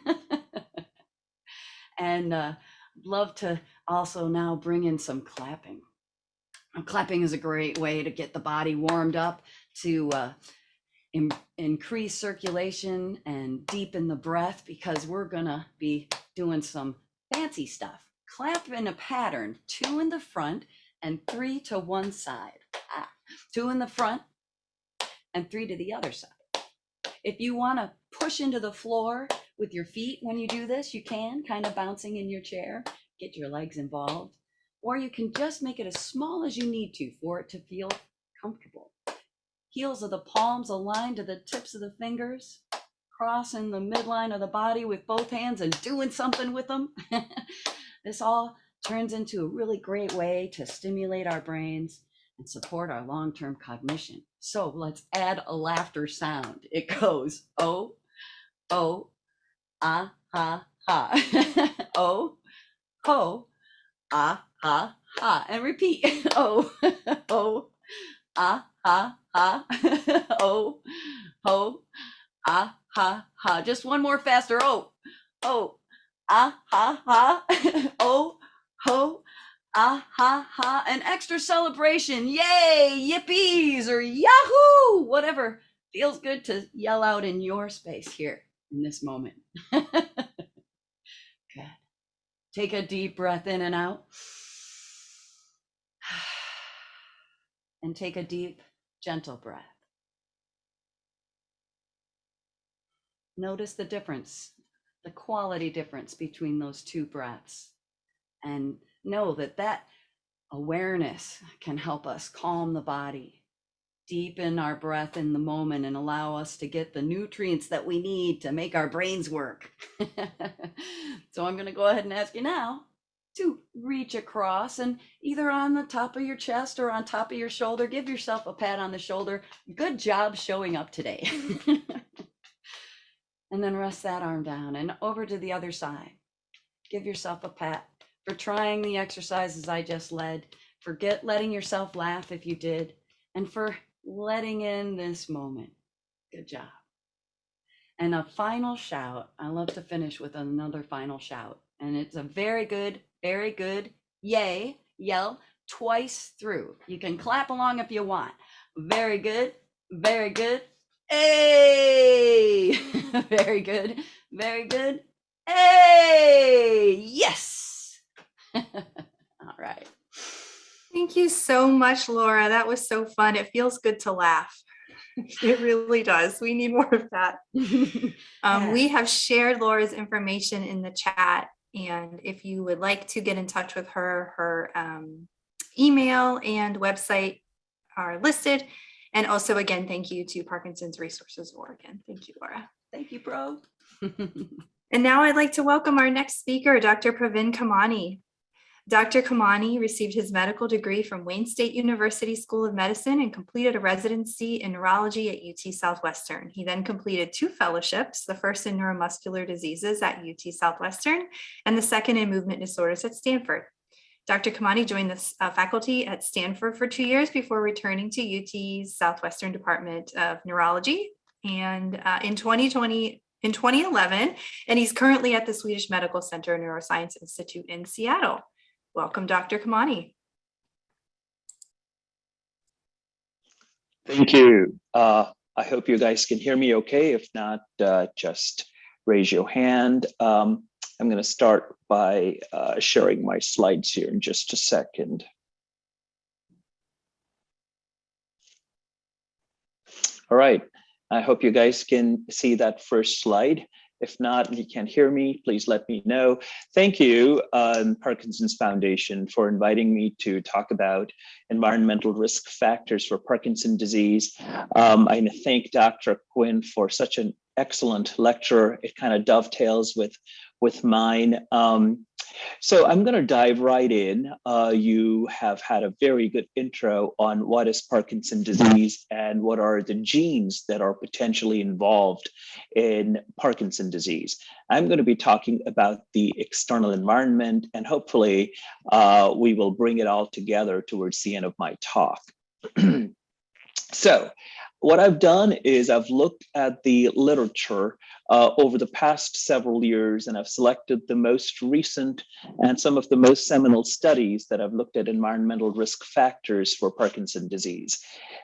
Speaker 4: And love to also now bring in some clapping. Clapping is a great way to get the body warmed up, to increase circulation and deepen the breath, because we're gonna be doing some fancy stuff. Clap in a pattern, 2 in the front and 3 to one side. 2 in the front and 3 to the other side. If you want to push into the floor with your feet when you do this, you can, kind of bouncing in your chair, get your legs involved, or you can just make it as small as you need to for it to feel comfortable. Heels of the palms aligned to the tips of the fingers, crossing the midline of the body with both hands and doing something with them. This all turns into a really great way to stimulate our brains and support our long-term cognition. So let's add a laughter sound. It goes, oh, oh, ah, ha, ha. Oh, ho, ah, ha, ha. And repeat. Oh, oh, ah, ha, ha. Oh, ho, ah, ha, ha. Just one more faster. Oh, oh, ah, ha, ha. Oh, ho, ah, ha, ha. An extra celebration. Yay, yippies, or yahoo, whatever feels good to yell out in your space here in this moment. Good. Take a deep breath in and out. And take a deep, gentle breath. Notice the difference, the quality difference between those 2 breaths. And know that that awareness can help us calm the body, deepen our breath in the moment, and allow us to get the nutrients that we need to make our brains work. So I'm going to go ahead and ask you now to reach across, and either on the top of your chest or on top of your shoulder, give yourself a pat on the shoulder. Good job showing up today. And then rest that arm down and over to the other side. Give yourself a pat for trying the exercises I just led. Forget letting yourself laugh if you did, and for letting in this moment. Good job. And a final shout. I love to finish with another final shout. And it's a very good, yay, yell twice through. You can clap along if you want. Very good, hey! Very good, hey! Yes! All right.
Speaker 1: Thank you so much, Laura. That was so fun. It feels good to laugh. It really does. We need more of that. We have shared Laura's information in the chat. And if you would like to get in touch with her, her email and website are listed. And also, again, thank you to Parkinson's Resources Oregon. Thank you, Laura.
Speaker 4: Thank you, bro.
Speaker 1: And now I'd like to welcome our next speaker, Dr. Pravin Khemani. Dr. Khemani received his medical degree from Wayne State University School of Medicine and completed a residency in neurology at UT Southwestern. He then completed 2 fellowships, the first in neuromuscular diseases at UT Southwestern and the second in movement disorders at Stanford. Dr. Khemani joined the faculty at Stanford for 2 years before returning to UT's Southwestern Department of Neurology and in 2011, and he's currently at the Swedish Medical Center Neuroscience Institute in Seattle. Welcome, Dr. Khemani.
Speaker 5: Thank you. I hope you guys can hear me okay. If not, just raise your hand. I'm going to start by sharing my slides here in just a second. All right. I hope you guys can see that first slide. If not, if you can't hear me, please let me know. Thank you, Parkinson's Foundation, for inviting me to talk about environmental risk factors for Parkinson's disease. I thank Dr. Quinn for such an excellent lecture. It kind of dovetails with mine. So I'm going to dive right in. You have had a very good intro on what is Parkinson's disease and what are the genes that are potentially involved in Parkinson's disease. I'm going to be talking about the external environment, and hopefully we will bring it all together towards the end of my talk. So what I've done is I've looked at the literature over the past several years, and I've selected the most recent and some of the most seminal studies that have looked at environmental risk factors for Parkinson's disease.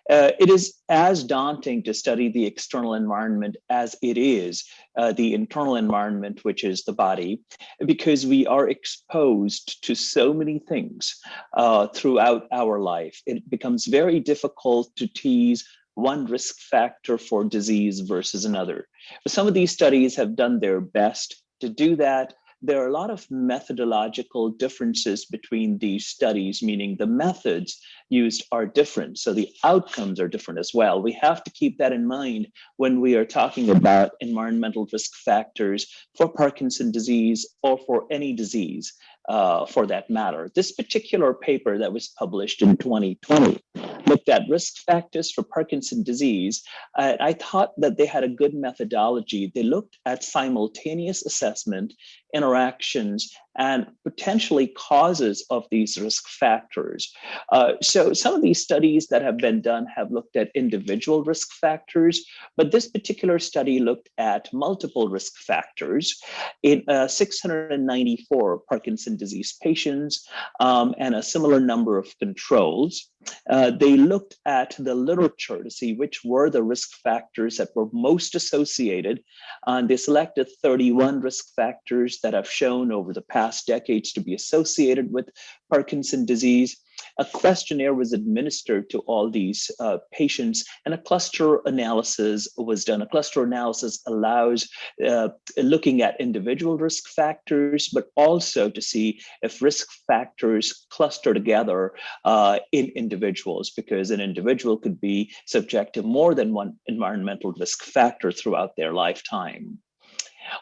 Speaker 5: It is as daunting to study the external environment as it is the internal environment, which is the body, because we are exposed to so many things throughout our life. It becomes very difficult to tease one risk factor for disease versus another. But some of these studies have done their best to do that. There are a lot of methodological differences between these studies, meaning the methods used are different, so the outcomes are different as well. We have to keep that in mind when we are talking about environmental risk factors for Parkinson's disease or for any disease for that matter. This particular paper that was published in 2020 looked at risk factors for Parkinson's disease. I thought that they had a good methodology. They looked at simultaneous assessment, interactions, and potentially causes of these risk factors. So some of these studies that have been done have looked at individual risk factors, but this particular study looked at multiple risk factors in 694 Parkinson's disease patients and a similar number of controls. They looked at the literature to see which were the risk factors that were most associated. They selected 31 risk factors that have shown over the past decades to be associated with Parkinson's disease. A questionnaire was administered to all these patients, and a cluster analysis was done. A cluster analysis allows looking at individual risk factors, but also to see if risk factors cluster together in individuals, because an individual could be subject to more than one environmental risk factor throughout their lifetime.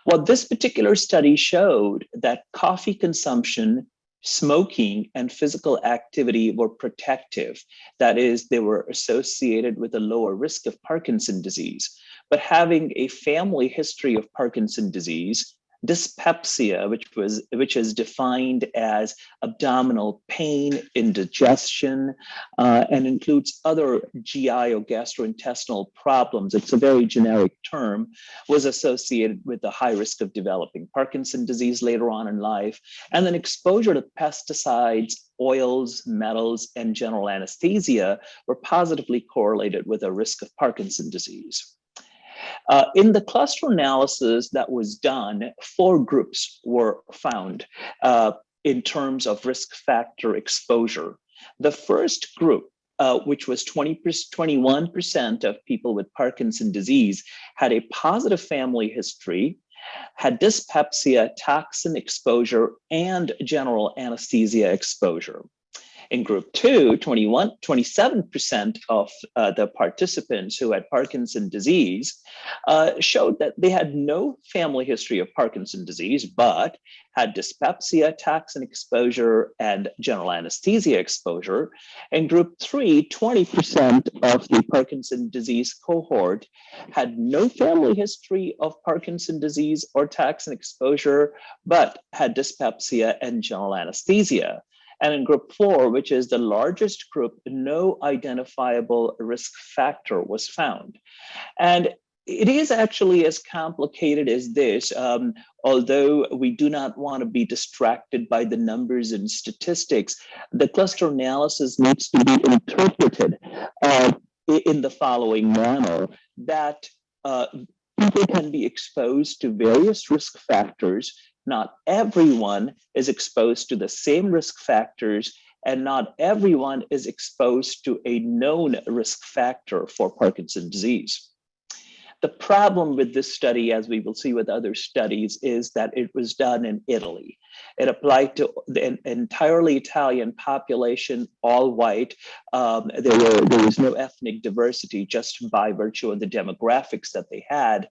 Speaker 5: Well, this particular study showed that coffee consumption, smoking, and physical activity were protective. That is, they were associated with a lower risk of Parkinson's disease. But having a family history of Parkinson's disease, dyspepsia, which is defined as abdominal pain, indigestion, and includes other GI or gastrointestinal problems, it's a very generic term, was associated with the high risk of developing Parkinson's disease later on in life. And then exposure to pesticides, oils, metals, and general anesthesia were positively correlated with a risk of Parkinson's disease. In the cluster analysis that was done, 4 groups were found in terms of risk factor exposure. The first group, which was 21% of people with Parkinson's disease, had a positive family history, had dyspepsia, toxin exposure, and general anesthesia exposure. In group 2, 27% of the participants who had Parkinson's disease showed that they had no family history of Parkinson's disease, but had dyspepsia, toxin exposure, and general anesthesia exposure. In group 3, 20% of the Parkinson's disease cohort had no family history of Parkinson's disease or toxin exposure, but had dyspepsia and general anesthesia. And in group 4, which is the largest group, no identifiable risk factor was found. And it is actually as complicated as this, although we do not want to be distracted by the numbers and statistics. The cluster analysis needs to be interpreted in the following manner, that people can be exposed to various risk factors. Not everyone is exposed to the same risk factors and not everyone is exposed to a known risk factor for Parkinson's disease. The problem with this study, as we will see with other studies, is that it was done in Italy. It applied to the entirely Italian population, all white. There was no ethnic diversity just by virtue of the demographics that they had.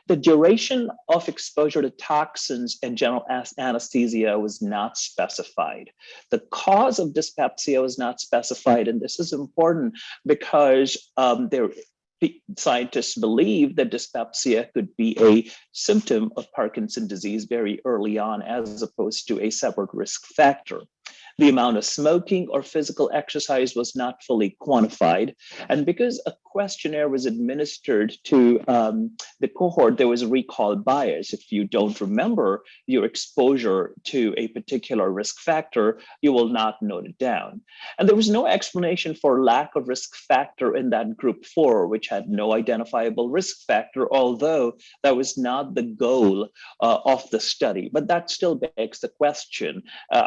Speaker 5: The duration of exposure to toxins and general anesthesia was not specified. The cause of dyspepsia was not specified, and this is important because scientists believe that dyspepsia could be a symptom of Parkinson's disease very early on, as opposed to a separate risk factor. The amount of smoking or physical exercise was not fully quantified. And because a questionnaire was administered to the cohort, there was a recall bias. If you don't remember your exposure to a particular risk factor, you will not note it down. And there was no explanation for lack of risk factor in that group 4, which had no identifiable risk factor, although that was not the goal of the study. But that still begs the question,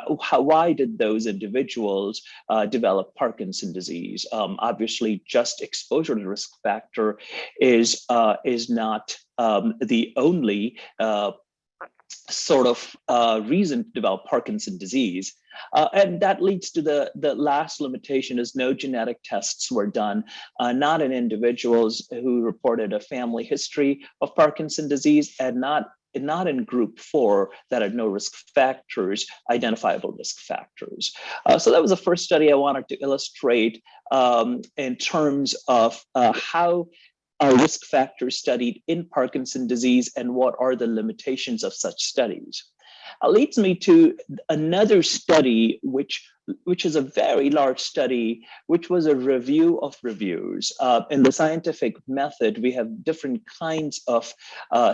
Speaker 5: why did those individuals develop Parkinson's disease? Obviously, just exposure to the risk factor is not the only sort of reason to develop Parkinson's disease. And that leads to the last limitation is no genetic tests were done, not in individuals who reported a family history of Parkinson's disease, and not in group 4 that had no risk factors, identifiable risk factors. So that was the first study I wanted to illustrate in terms of how are risk factors studied in Parkinson's disease and what are the limitations of such studies. Leads me to another study, which is a very large study, which was a review of reviews. In the scientific method, we have different kinds of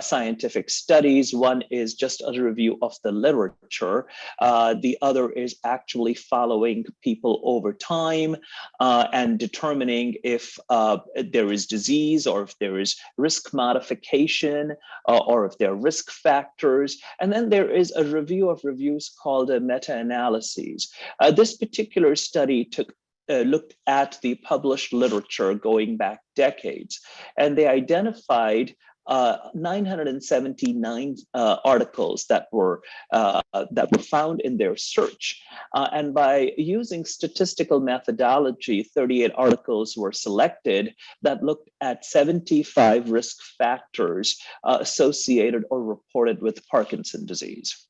Speaker 5: scientific studies. One is just a review of the literature. The other is actually following people over time and determining if there is disease or if there is risk modification or if there are risk factors. And then there is a review of reviews called a meta-analyses. This particular study looked at the published literature going back decades, and they identified 979 articles that were found in their search. And by using statistical methodology, 38 articles were selected that looked at 75 risk factors associated or reported with Parkinson's disease.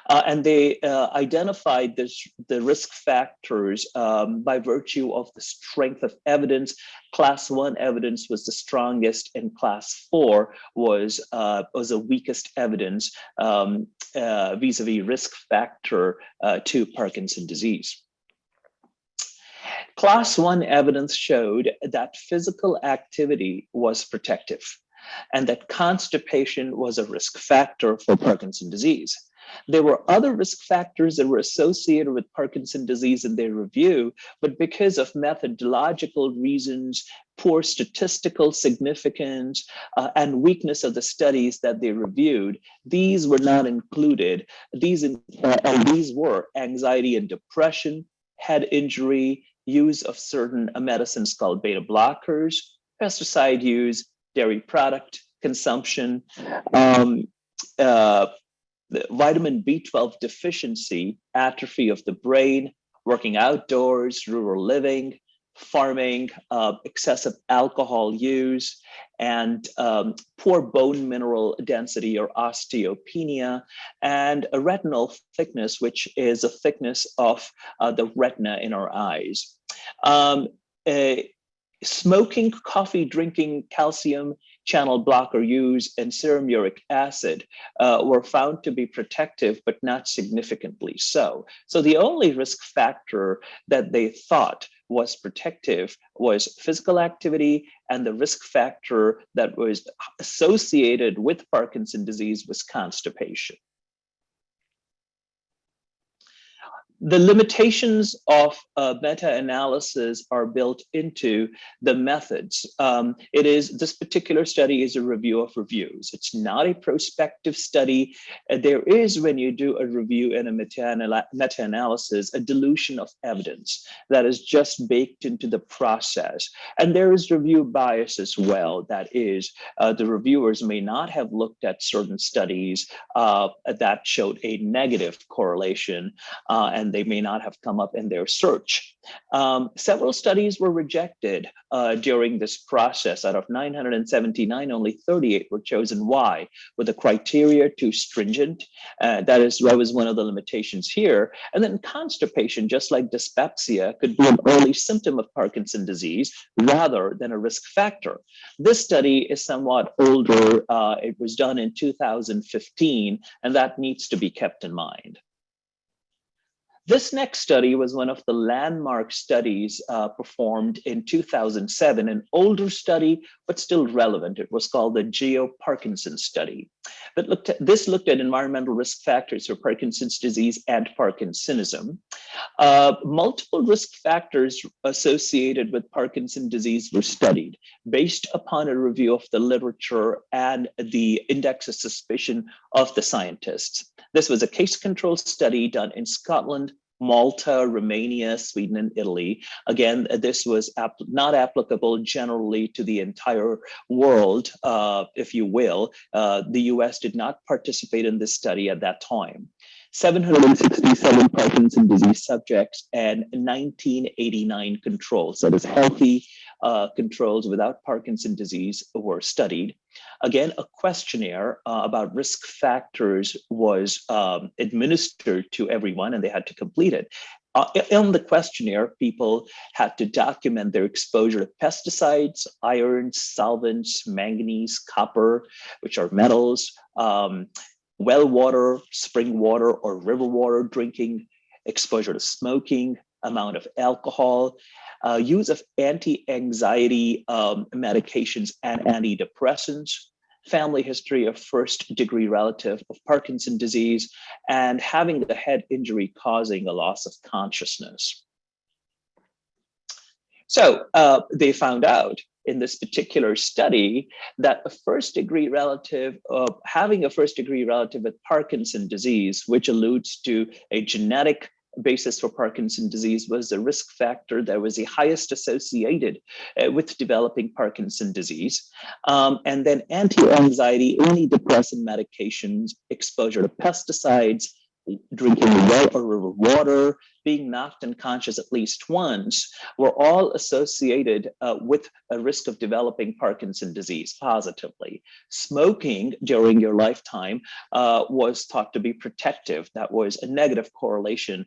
Speaker 5: And they identified the risk factors by virtue of the strength of evidence. Class 1 evidence was the strongest, and class 4 was the weakest evidence vis-a-vis risk factor to Parkinson's disease. Class 1 evidence showed that physical activity was protective and that constipation was a risk factor for Parkinson's disease. There were other risk factors that were associated with Parkinson's disease in their review, but because of methodological reasons, poor statistical significance, and weakness of the studies that they reviewed, these were not included. These were anxiety and depression, head injury, use of certain medicines called beta blockers, pesticide use, dairy product consumption, the vitamin B12 deficiency, atrophy of the brain, working outdoors, rural living, farming, excessive alcohol use, and poor bone mineral density or osteopenia, and a retinal thickness, which is a thickness of the retina in our eyes. Smoking, coffee, drinking, calcium channel blocker use, and serum uric acid were found to be protective, but not significantly so. So the only risk factor that they thought was protective was physical activity, and the risk factor that was associated with Parkinson's disease was constipation. The limitations of meta-analysis are built into the methods. This particular study is a review of reviews. It's not a prospective study. There is, when you do a review and a meta-analysis, a dilution of evidence that is just baked into the process. And there is review bias as well. That is, the reviewers may not have looked at certain studies that showed a negative correlation, and they may not have come up in their search. Several studies were rejected during this process. Out of 979, only 38 were chosen. Why? Were the criteria too stringent? That was one of the limitations here. And then constipation, just like dyspepsia, could be an early symptom of Parkinson's disease rather than a risk factor. This study is somewhat older. It was done in 2015, and that needs to be kept in mind. This next study was one of the landmark studies performed in 2007, an older study, but still relevant. It was called the Geo-Parkinson study. This looked at environmental risk factors for Parkinson's disease and Parkinsonism. Multiple risk factors associated with Parkinson's disease were studied based upon a review of the literature and the index of suspicion of the scientists. This was a case control study done in Scotland, Malta, Romania, Sweden, and Italy. Again, this was not applicable generally to the entire world, if you will. The US did not participate in this study at that time. 767 Parkinson's disease subjects and 1989 controls, that is healthy controls without Parkinson's disease, were studied. Again, a questionnaire about risk factors was administered to everyone, and they had to complete it. In the questionnaire, people had to document their exposure to pesticides, iron, solvents, manganese, copper, which are metals, well water, spring water, or river water drinking, exposure to smoking, amount of alcohol, use of anti-anxiety medications and antidepressants, family history of first-degree relative of Parkinson's disease, and having the head injury causing a loss of consciousness. So they found out in this particular study that a first-degree relative, having a first-degree relative with Parkinson's disease, which alludes to a genetic basis for Parkinson's disease, was the risk factor that was the highest associated with developing Parkinson's disease. And then anti-anxiety, antidepressant medications, exposure to pesticides, drinking well or river water, being knocked unconscious at least once, were all associated with a risk of developing Parkinson's disease positively. Smoking during your lifetime was thought to be protective. That was a negative correlation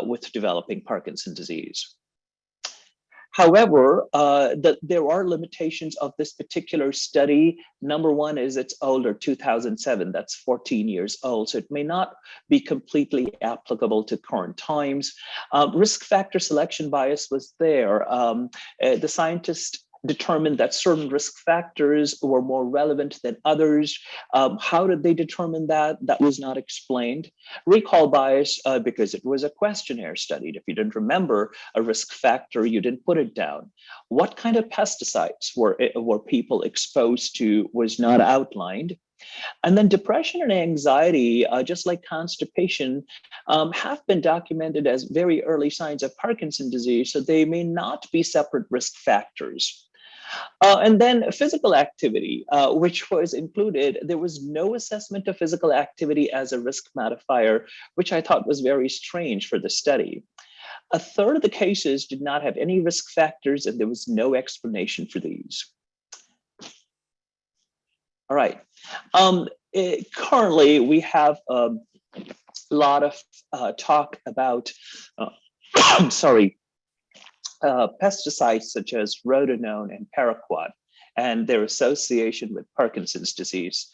Speaker 5: with developing Parkinson's disease. However, there are limitations of this particular study. Number one is it's older, 2007, that's 14 years old, so it may not be completely applicable to current times. Risk factor selection bias was there. The scientists determined that certain risk factors were more relevant than others. How did they determine that? That was not explained. Recall bias, because it was a questionnaire studied. If you didn't remember a risk factor, you didn't put it down. What kind of pesticides were people exposed to was not outlined. And then depression and anxiety, just like constipation, have been documented as very early signs of Parkinson's disease, so they may not be separate risk factors. And then physical activity, which was included. There was no assessment of physical activity as a risk modifier, which I thought was very strange for the study. A third of the cases did not have any risk factors, and there was no explanation for these. All right. Currently, we have a lot of talk about, pesticides such as rotenone and paraquat. and their association with Parkinson's disease.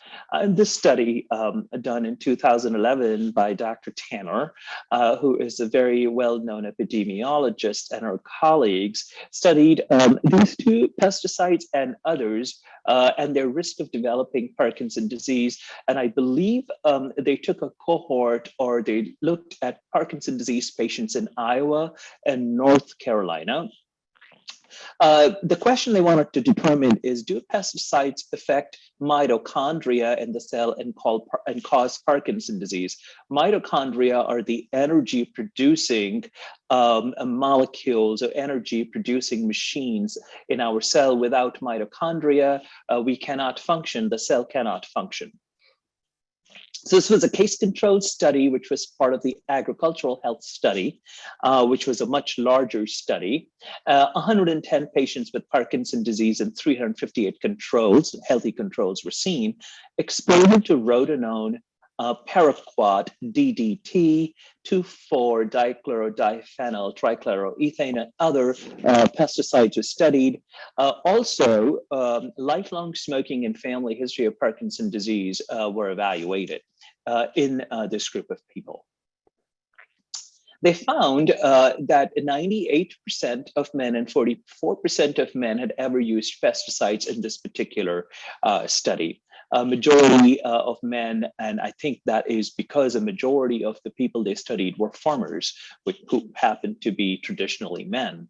Speaker 5: This study done in 2011 by Dr. Tanner, who is a very well-known epidemiologist, and her colleagues studied these two pesticides and others and their risk of developing Parkinson's disease. And I believe they took a cohort, or they looked at Parkinson's disease patients in Iowa and North Carolina. The question they wanted to determine is, do pesticides affect mitochondria in the cell and cause Parkinson's disease? Mitochondria are the energy producing molecules or energy producing machines in our cell. Without mitochondria, we cannot function, the cell cannot function. So this was a case-controlled study, which was part of the agricultural health study, which was a much larger study. 110 patients with Parkinson's disease and 358 controls, healthy controls, were seen. Exposure to rotenone, paraquat, DDT, 2,4-dichloro-diphenyl trichloroethane, and other pesticides were studied. Also, lifelong smoking and family history of Parkinson's disease were evaluated in this group of people. They found that 98% of men and 44% of men had ever used pesticides in this particular study. A majority of men, and I think that is because a majority of the people they studied were farmers, who happened to be traditionally men.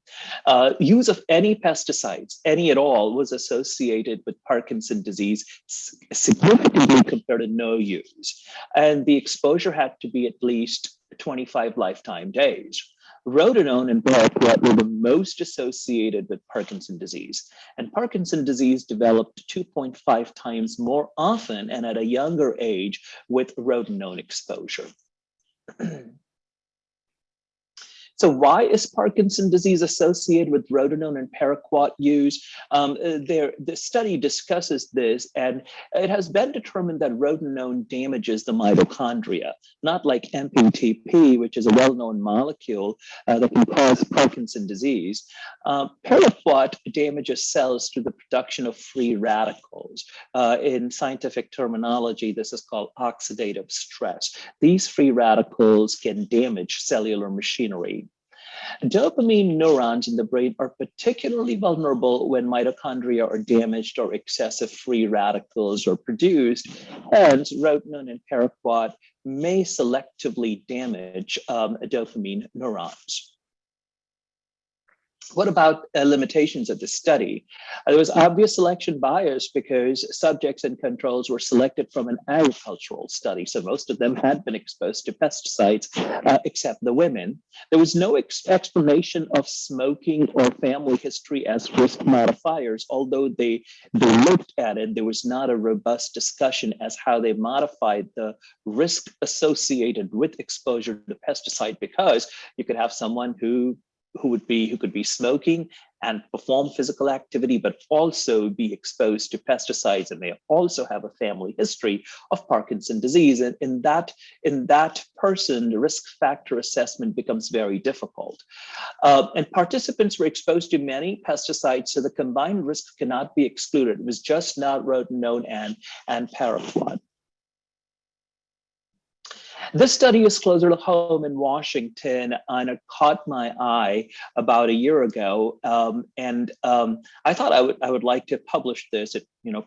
Speaker 5: Use of any pesticides, any at all, was associated with Parkinson's disease significantly compared to no use. And the exposure had to be at least 25 lifetime days. Rotenone and paraquat were the most associated with Parkinson's disease, and Parkinson's disease developed 2.5 times more often and at a younger age with rotenone exposure. So why is Parkinson's disease associated with rotenone and paraquat use? The study discusses this, and it has been determined that rotenone damages the mitochondria, not like MPTP, which is a well-known molecule that can cause Parkinson's disease. Paraquat damages cells through the production of free radicals. In scientific terminology, this is called oxidative stress. These free radicals can damage cellular machinery. Dopamine neurons in the brain are particularly vulnerable when mitochondria are damaged or excessive free radicals are produced. Hence, rotenone and paraquat may selectively damage dopamine neurons. What about limitations of the study? There was obvious selection bias because subjects and controls were selected from an agricultural study. So most of them had been exposed to pesticides, except the women. There was no explanation of smoking or family history as risk modifiers. Although they looked at it, there was not a robust discussion as how they modified the risk associated with exposure to pesticide, because you could have someone who could be smoking and perform physical activity, but also be exposed to pesticides, and they also have a family history of Parkinson's disease. And in that person, the risk factor assessment becomes very difficult. And participants were exposed to many pesticides, so the combined risk cannot be excluded. It was just not rotenone and paraquat. This study is closer to home in Washington, and it caught my eye about a year ago. I thought I would like to publish this.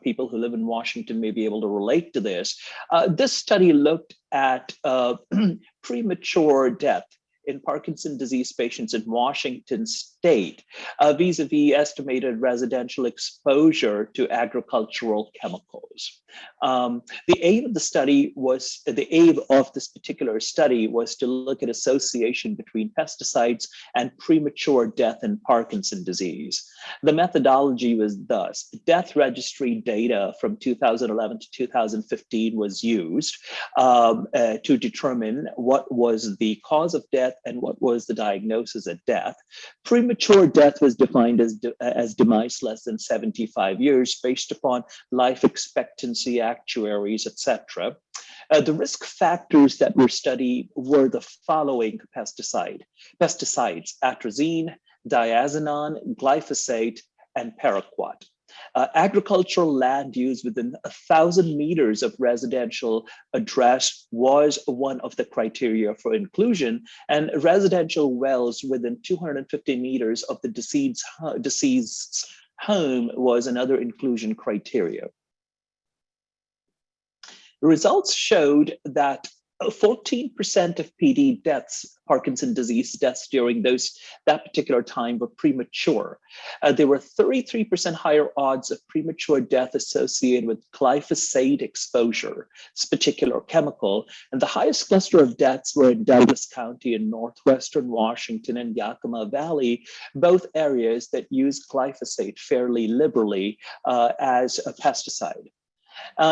Speaker 5: People who live in Washington may be able to relate to this. This study looked at premature death in Parkinson's disease patients in Washington state, vis-a-vis estimated residential exposure to agricultural chemicals. The aim of this particular study was to look at association between pesticides and premature death in Parkinson's disease. The methodology was thus: death registry data from 2011 to 2015 was used to determine what was the cause of death and what was the diagnosis of death. Premature death was defined as demise less than 75 years based upon life expectancy, actuaries, etc. The risk factors that were studied were the following pesticides: atrazine, diazinon, glyphosate, and paraquat. Agricultural land use within 1,000 meters of residential address was one of the criteria for inclusion, and residential wells within 250 meters of the deceased's home was another inclusion criteria. The results showed that 14% of PD deaths, Parkinson disease deaths during that particular time were premature. There were 33% higher odds of premature death associated with glyphosate exposure, this particular chemical. And the highest cluster of deaths were in Douglas County in northwestern Washington and Yakima Valley, both areas that use glyphosate fairly liberally as a pesticide.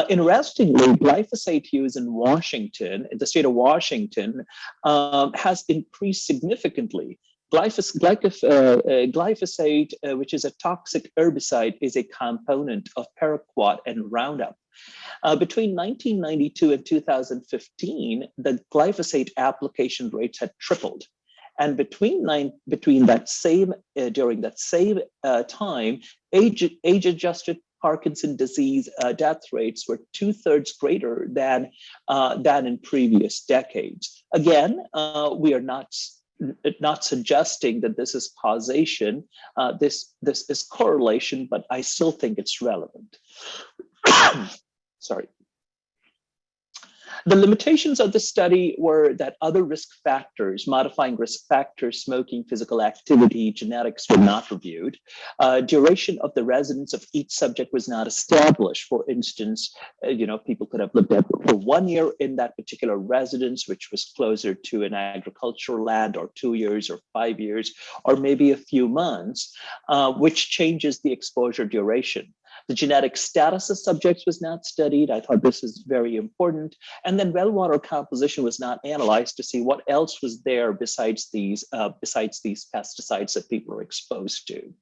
Speaker 5: Interestingly, glyphosate use in Washington, in the state of Washington, has increased significantly. Glyphosate, which is a toxic herbicide, is a component of paraquat and Roundup. Between 1992 and 2015, the glyphosate application rates had tripled. And during that same time, age-adjusted Parkinson disease death rates were 2/3 greater than in previous decades. Again, we are not suggesting that this is causation. This is correlation, but I still think it's relevant. Sorry. The limitations of the study were that other risk factors, modifying risk factors, smoking, physical activity, genetics were not reviewed. Duration of the residence of each subject was not established. For instance, people could have lived for 1 year in that particular residence, which was closer to an agricultural land, or 2 years or 5 years, or maybe a few months, which changes the exposure duration. The genetic status of subjects was not studied. I thought this is very important. And then well water composition was not analyzed to see what else was there besides these pesticides that people are exposed to.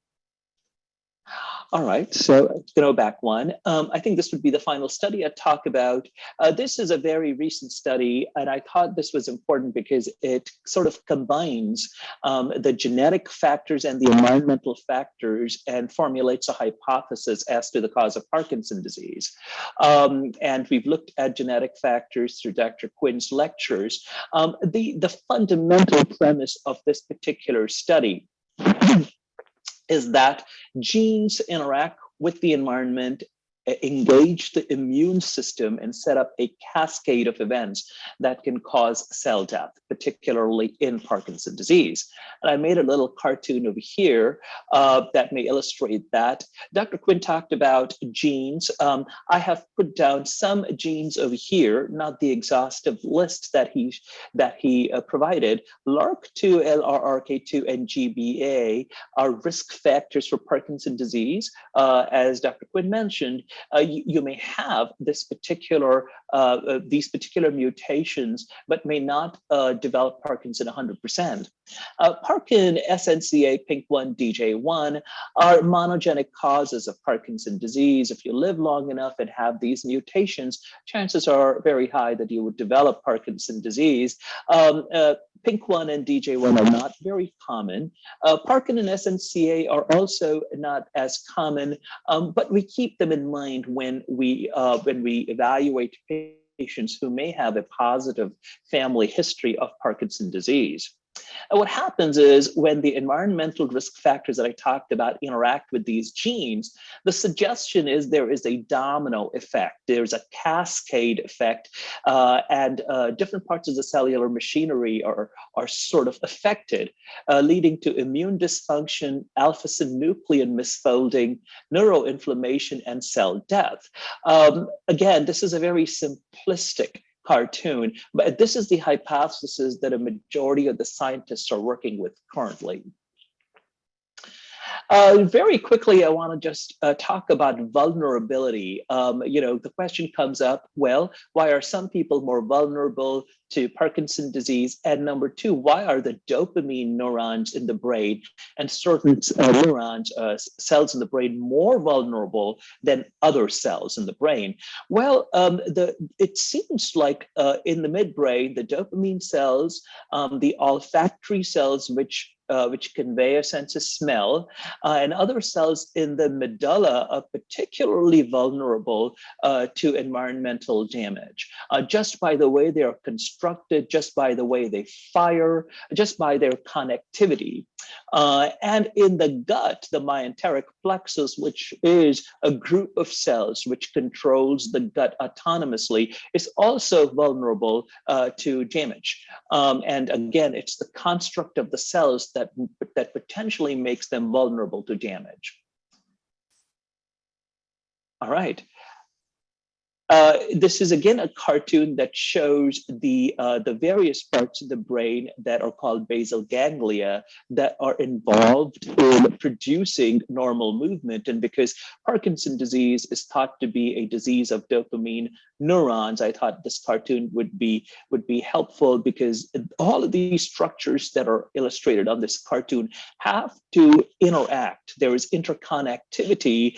Speaker 5: All right, so go back one. I think this would be the final study I'd talk about. This is a very recent study, and I thought this was important because it sort of combines the genetic factors and the environmental factors and formulates a hypothesis as to the cause of Parkinson's disease. And we've looked at genetic factors through Dr. Quinn's lectures. The fundamental premise of this particular study is that genes interact with the environment, engage the immune system, and set up a cascade of events that can cause cell death, particularly in Parkinson's disease. And I made a little cartoon over here that may illustrate that. Dr. Quinn talked about genes. I have put down some genes over here, not the exhaustive list that he provided. LRRK2, LRRK2, and GBA are risk factors for Parkinson's disease. As Dr. Quinn mentioned, you may have these particular mutations, but may not develop Parkinson 100%. Parkin, SNCA, PINK1, DJ1 are monogenic causes of Parkinson's disease. If you live long enough and have these mutations, chances are very high that you would develop Parkinson's disease. PINK1 and DJ1 are not very common. Parkin and SNCA are also not as common, but we keep them in mind when we evaluate patients who may have a positive family history of Parkinson's disease. And what happens is when the environmental risk factors that I talked about interact with these genes, the suggestion is there is a domino effect. There's a cascade effect, and different parts of the cellular machinery are sort of affected, leading to immune dysfunction, alpha-synuclein misfolding, neuroinflammation, and cell death. Again, this is a very simplistic cartoon, but this is the hypothesis that a majority of the scientists are working with currently. Very quickly, I want to just talk about vulnerability. The question comes up, well, why are some people more vulnerable to Parkinson's disease? And number two, why are the dopamine neurons in the brain and certain neurons, cells in the brain, more vulnerable than other cells in the brain? Well, it seems like in the midbrain, the dopamine cells, the olfactory cells, which which convey a sense of smell, and other cells in the medulla are particularly vulnerable to environmental damage, just by the way they are constructed, just by the way they fire, just by their connectivity. And in the gut, the myenteric plexus, which is a group of cells which controls the gut autonomously, is also vulnerable to damage. And again, it's the construct of the cells that potentially makes them vulnerable to damage. All right. This is again a cartoon that shows the various parts of the brain that are called basal ganglia that are involved in producing normal movement. And because Parkinson's disease is thought to be a disease of dopamine neurons, I thought this cartoon would be helpful, because all of these structures that are illustrated on this cartoon have to interact. There is interconnectivity,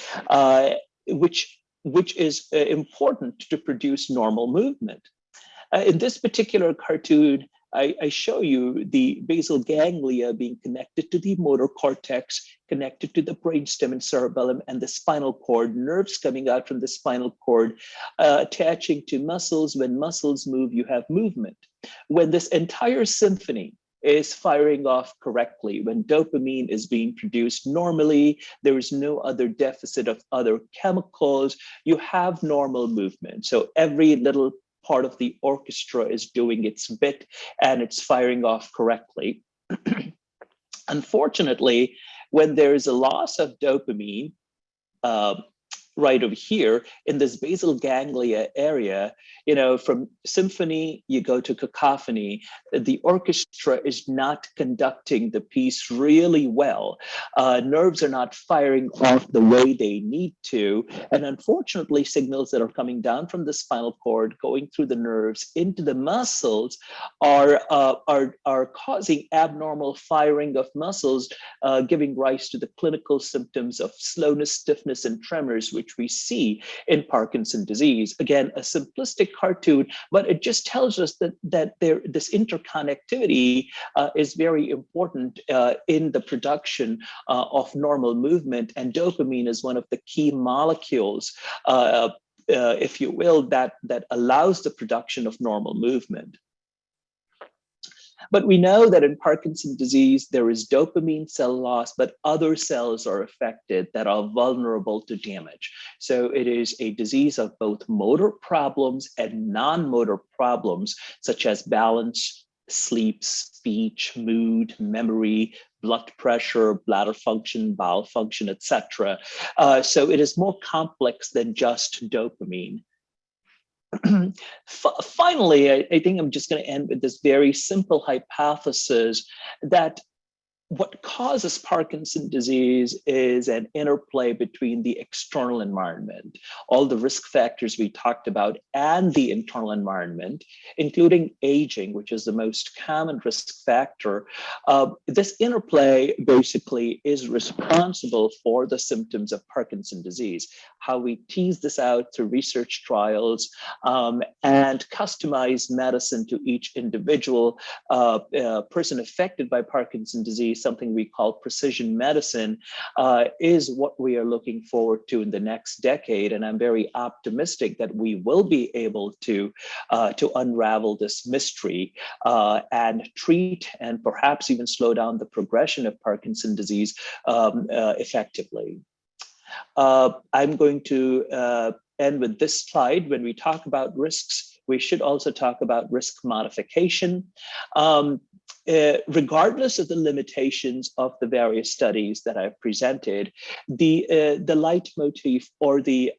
Speaker 5: which is important to produce normal movement. In this particular cartoon, I show you the basal ganglia being connected to the motor cortex, connected to the brainstem and cerebellum and the spinal cord, nerves coming out from the spinal cord, attaching to muscles. When muscles move, you have movement. When this entire symphony is firing off correctly, when dopamine is being produced normally, there is no other deficit of other chemicals, you have normal movement. So every little part of the orchestra is doing its bit and it's firing off correctly. Unfortunately, when there is a loss of dopamine, right over here in this basal ganglia area, from symphony, you go to cacophony. The orchestra is not conducting the piece really well. Nerves are not firing off the way they need to. And unfortunately, signals that are coming down from the spinal cord, going through the nerves into the muscles are causing abnormal firing of muscles, giving rise to the clinical symptoms of slowness, stiffness, and tremors, which we see in Parkinson's disease. Again, a simplistic cartoon, but it just tells us that this interconnectivity is very important in the production of normal movement, and dopamine is one of the key molecules, if you will, that allows the production of normal movement. But we know that in Parkinson's disease, there is dopamine cell loss, but other cells are affected that are vulnerable to damage. So it is a disease of both motor problems and non-motor problems, such as balance, sleep, speech, mood, memory, blood pressure, bladder function, bowel function, etc. So it is more complex than just dopamine. Finally, I think I'm just going to end with this very simple hypothesis that what causes Parkinson's disease is an interplay between the external environment, all the risk factors we talked about, and the internal environment, including aging, which is the most common risk factor. This interplay basically is responsible for the symptoms of Parkinson's disease. How we tease this out through research trials and customize medicine to each individual person affected by Parkinson's disease, something we call precision medicine, is what we are looking forward to in the next decade. And I'm very optimistic that we will be able to unravel this mystery and treat and perhaps even slow down the progression of Parkinson's disease effectively. I'm going to end with this slide. When we talk about risks, we should also talk about risk modification. Regardless of the limitations of the various studies that I've presented, the leitmotif or the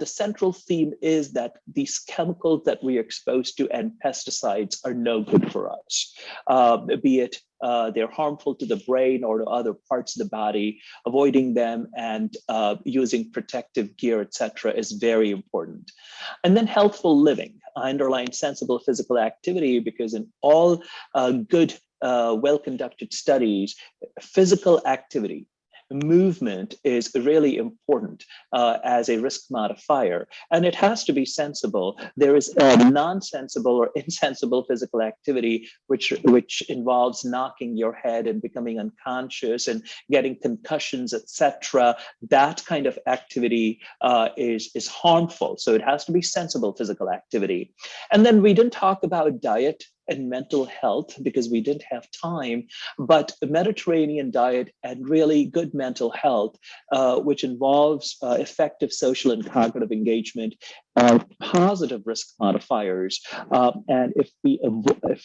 Speaker 5: central theme is that these chemicals that we are exposed to and pesticides are no good for us, be it they're harmful to the brain or to other parts of the body. Avoiding them and using protective gear, etc., is very important. And then healthful living. I underline sensible physical activity because in all good, well-conducted studies, physical activity, movement is really important as a risk modifier, and it has to be sensible. There is non-sensible or insensible physical activity which involves knocking your head and becoming unconscious and getting concussions, etc. That kind of activity is harmful. So it has to be sensible physical activity. And then we didn't talk about diet and mental health because we didn't have time, but a Mediterranean diet and really good mental health, which involves effective social and cognitive engagement, are positive risk modifiers. And if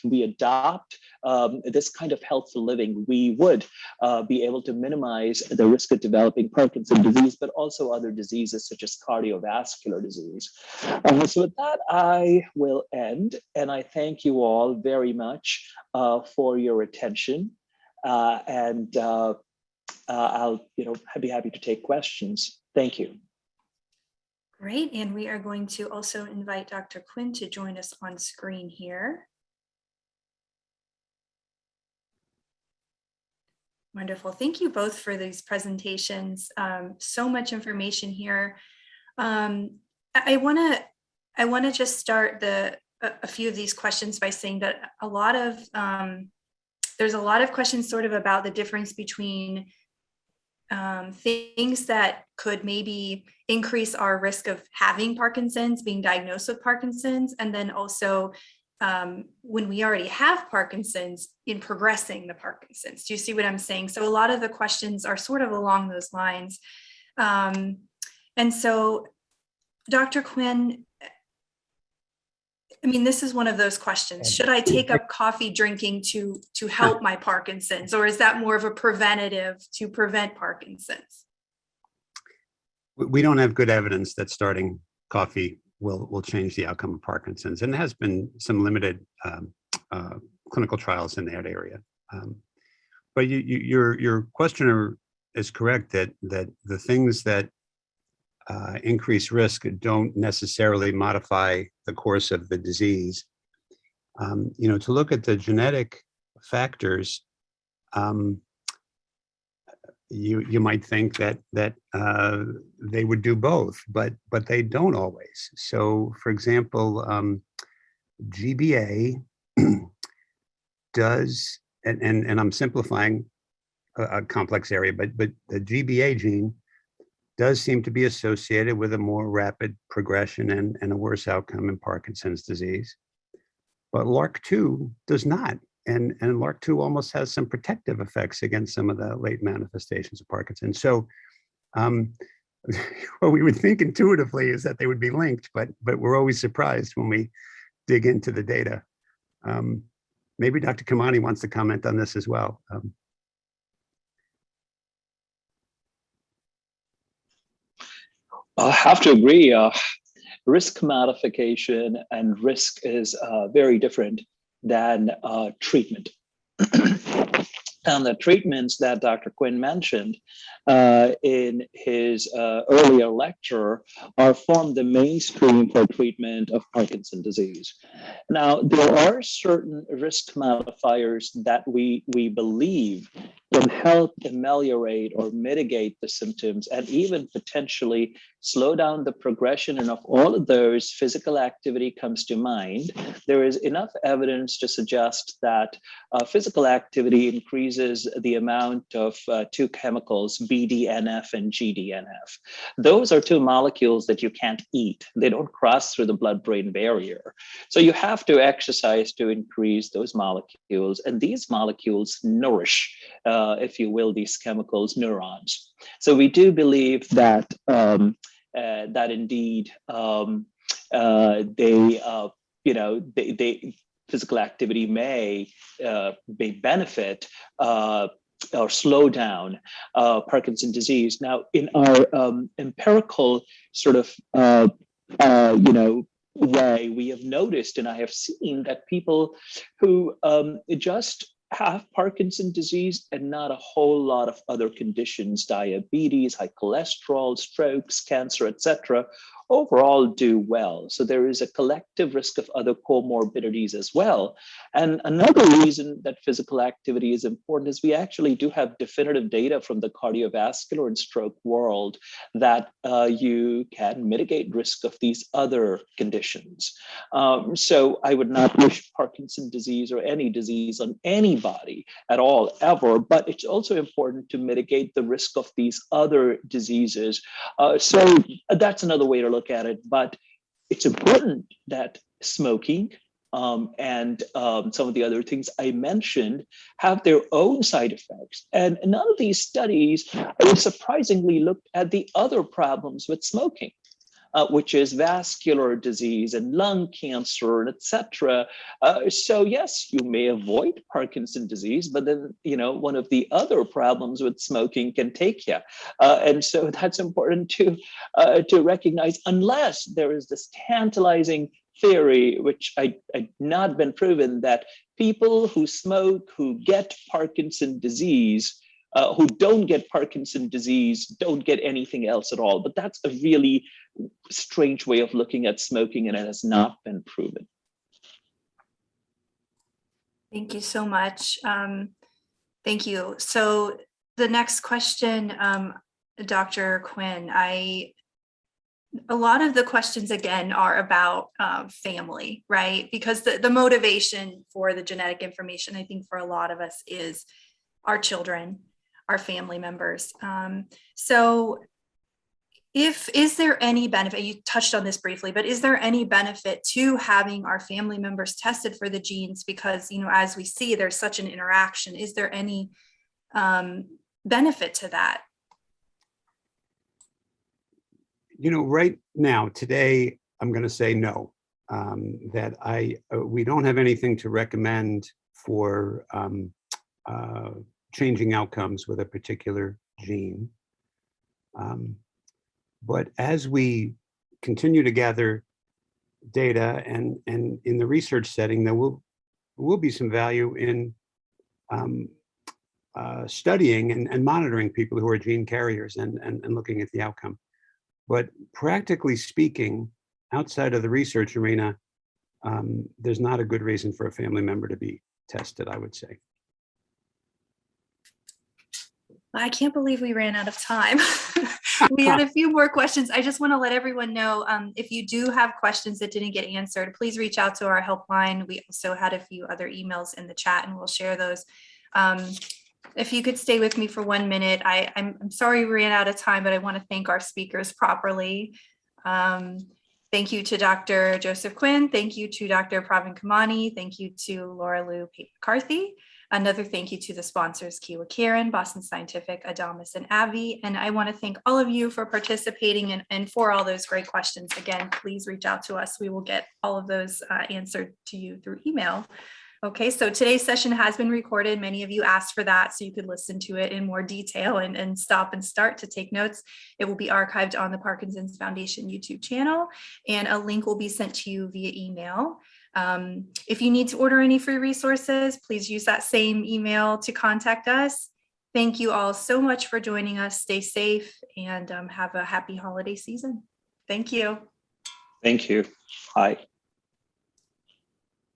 Speaker 5: we adopt this kind of healthful living, we would be able to minimize the risk of developing Parkinson's disease, but also other diseases such as cardiovascular disease. So with that, I will end, and I thank you all very much for your attention. And I'll be happy to take questions. Thank you.
Speaker 1: Great, and we are going to also invite Dr. Quinn to join us on screen here. Wonderful. Thank you both for these presentations. So much information here. I want to just start a few of these questions by saying that there's a lot of questions sort of about the difference between things that could maybe increase our risk of having Parkinson's, being diagnosed with Parkinson's, and then also when we already have Parkinson's, in progressing the Parkinson's. Do you see what I'm saying? So a lot of the questions are sort of along those lines. And so, Dr. Quinn, I mean, this is one of those questions. Should I take up coffee drinking to help my Parkinson's, or is that more of a preventative to prevent Parkinson's?
Speaker 2: We don't have good evidence that starting coffee will change the outcome of Parkinson's, and there has been some limited clinical trials in that area. But your questioner is correct that the things that increase risk don't necessarily modify the course of the disease. To look at the genetic factors, you might think that they would do both, but they don't always. So, for example, GBA does, and I'm simplifying a complex area, but the GBA gene does seem to be associated with a more rapid progression and a worse outcome in Parkinson's disease. But LRRK2 does not. And LRRK2 almost has some protective effects against some of the late manifestations of Parkinson's. So what we would think intuitively is that they would be linked, but we're always surprised when we dig into the data. Maybe Dr. Khemani wants to comment on this as well.
Speaker 5: I have to agree. Risk modification and risk is very different than treatment. And the treatments that Dr. Quinn mentioned in his earlier lecture form the mainstream for treatment of Parkinson's disease. Now, there are certain risk modifiers that we believe can help ameliorate or mitigate the symptoms and even potentially slow down the progression. And of all of those, physical activity comes to mind. There is enough evidence to suggest that physical activity increases the amount of two chemicals, BDNF and GDNF. Those are two molecules that you can't eat. They don't cross through the blood-brain barrier. So you have to exercise to increase those molecules. And these molecules nourish, if you will, these chemicals, neurons. So we do believe that that indeed physical activity may benefit or slow down Parkinson's disease. Now, in our empirical sort of way, we have noticed, and I have seen that people who just have Parkinson's disease and not a whole lot of other conditions, diabetes, high cholesterol, strokes, cancer, etc., overall do well. So there is a collective risk of other comorbidities as well. And another reason that physical activity is important is we actually do have definitive data from the cardiovascular and stroke world that you can mitigate risk of these other conditions. So I would not wish Parkinson's disease or any disease on anybody at all, ever, but it's also important to mitigate the risk of these other diseases. So that's another way to look at it, but it's important that smoking and some of the other things I mentioned have their own side effects. And none of these studies surprisingly looked at the other problems with smoking. Which is vascular disease and lung cancer and etc. So yes, you may avoid Parkinson's disease, but then one of the other problems with smoking can take you, and so that's important to recognize. Unless there is this tantalizing theory, which had not been proven, that people who smoke who get Parkinson's disease. Who don't get Parkinson's disease don't get anything else at all. But that's a really strange way of looking at smoking, and it has not been proven.
Speaker 1: Thank you so much. Thank you. So the next question, Dr. Quinn, a lot of the questions again are about family, right? Because the motivation for the genetic information, I think for a lot of us, is our children, our family members. So is there any benefit, you touched on this briefly, but is there any benefit to having our family members tested for the genes? Because, as we see, there's such an interaction. Is there any benefit to that?
Speaker 2: Right now, today, I'm going to say no, that we don't have anything to recommend for changing outcomes with a particular gene. But as we continue to gather data and in the research setting, there will be some value in studying and monitoring people who are gene carriers and looking at the outcome. But practically speaking, outside of the research arena, there's not a good reason for a family member to be tested, I would say.
Speaker 1: I can't believe we ran out of time. We had a few more questions. I just want to let everyone know, if you do have questions that didn't get answered, please reach out to our helpline. We also had a few other emails in the chat, and we'll share those. If you could stay with me for 1 minute, I'm sorry we ran out of time, but I want to thank our speakers properly. Thank you to Dr. Joseph Quinn. Thank you to Dr. Pravin Khemani. Thank you to Laura Lou McCarthy. Another thank you to the sponsors, Kiowa Kirin, Boston Scientific, Adamas, and Avi. And I want to thank all of you for participating and for all those great questions. Again, please reach out to us. We will get all of those answered to you through email. Okay, so today's session has been recorded. Many of you asked for that, so you could listen to it in more detail and stop and start to take notes. It will be archived on the Parkinson's Foundation YouTube channel, and a link will be sent to you via email. If you need to order any free resources, please use that same email to contact us. Thank you all so much for joining us. Stay safe and have a happy holiday season. Thank you.
Speaker 5: Thank you. Bye.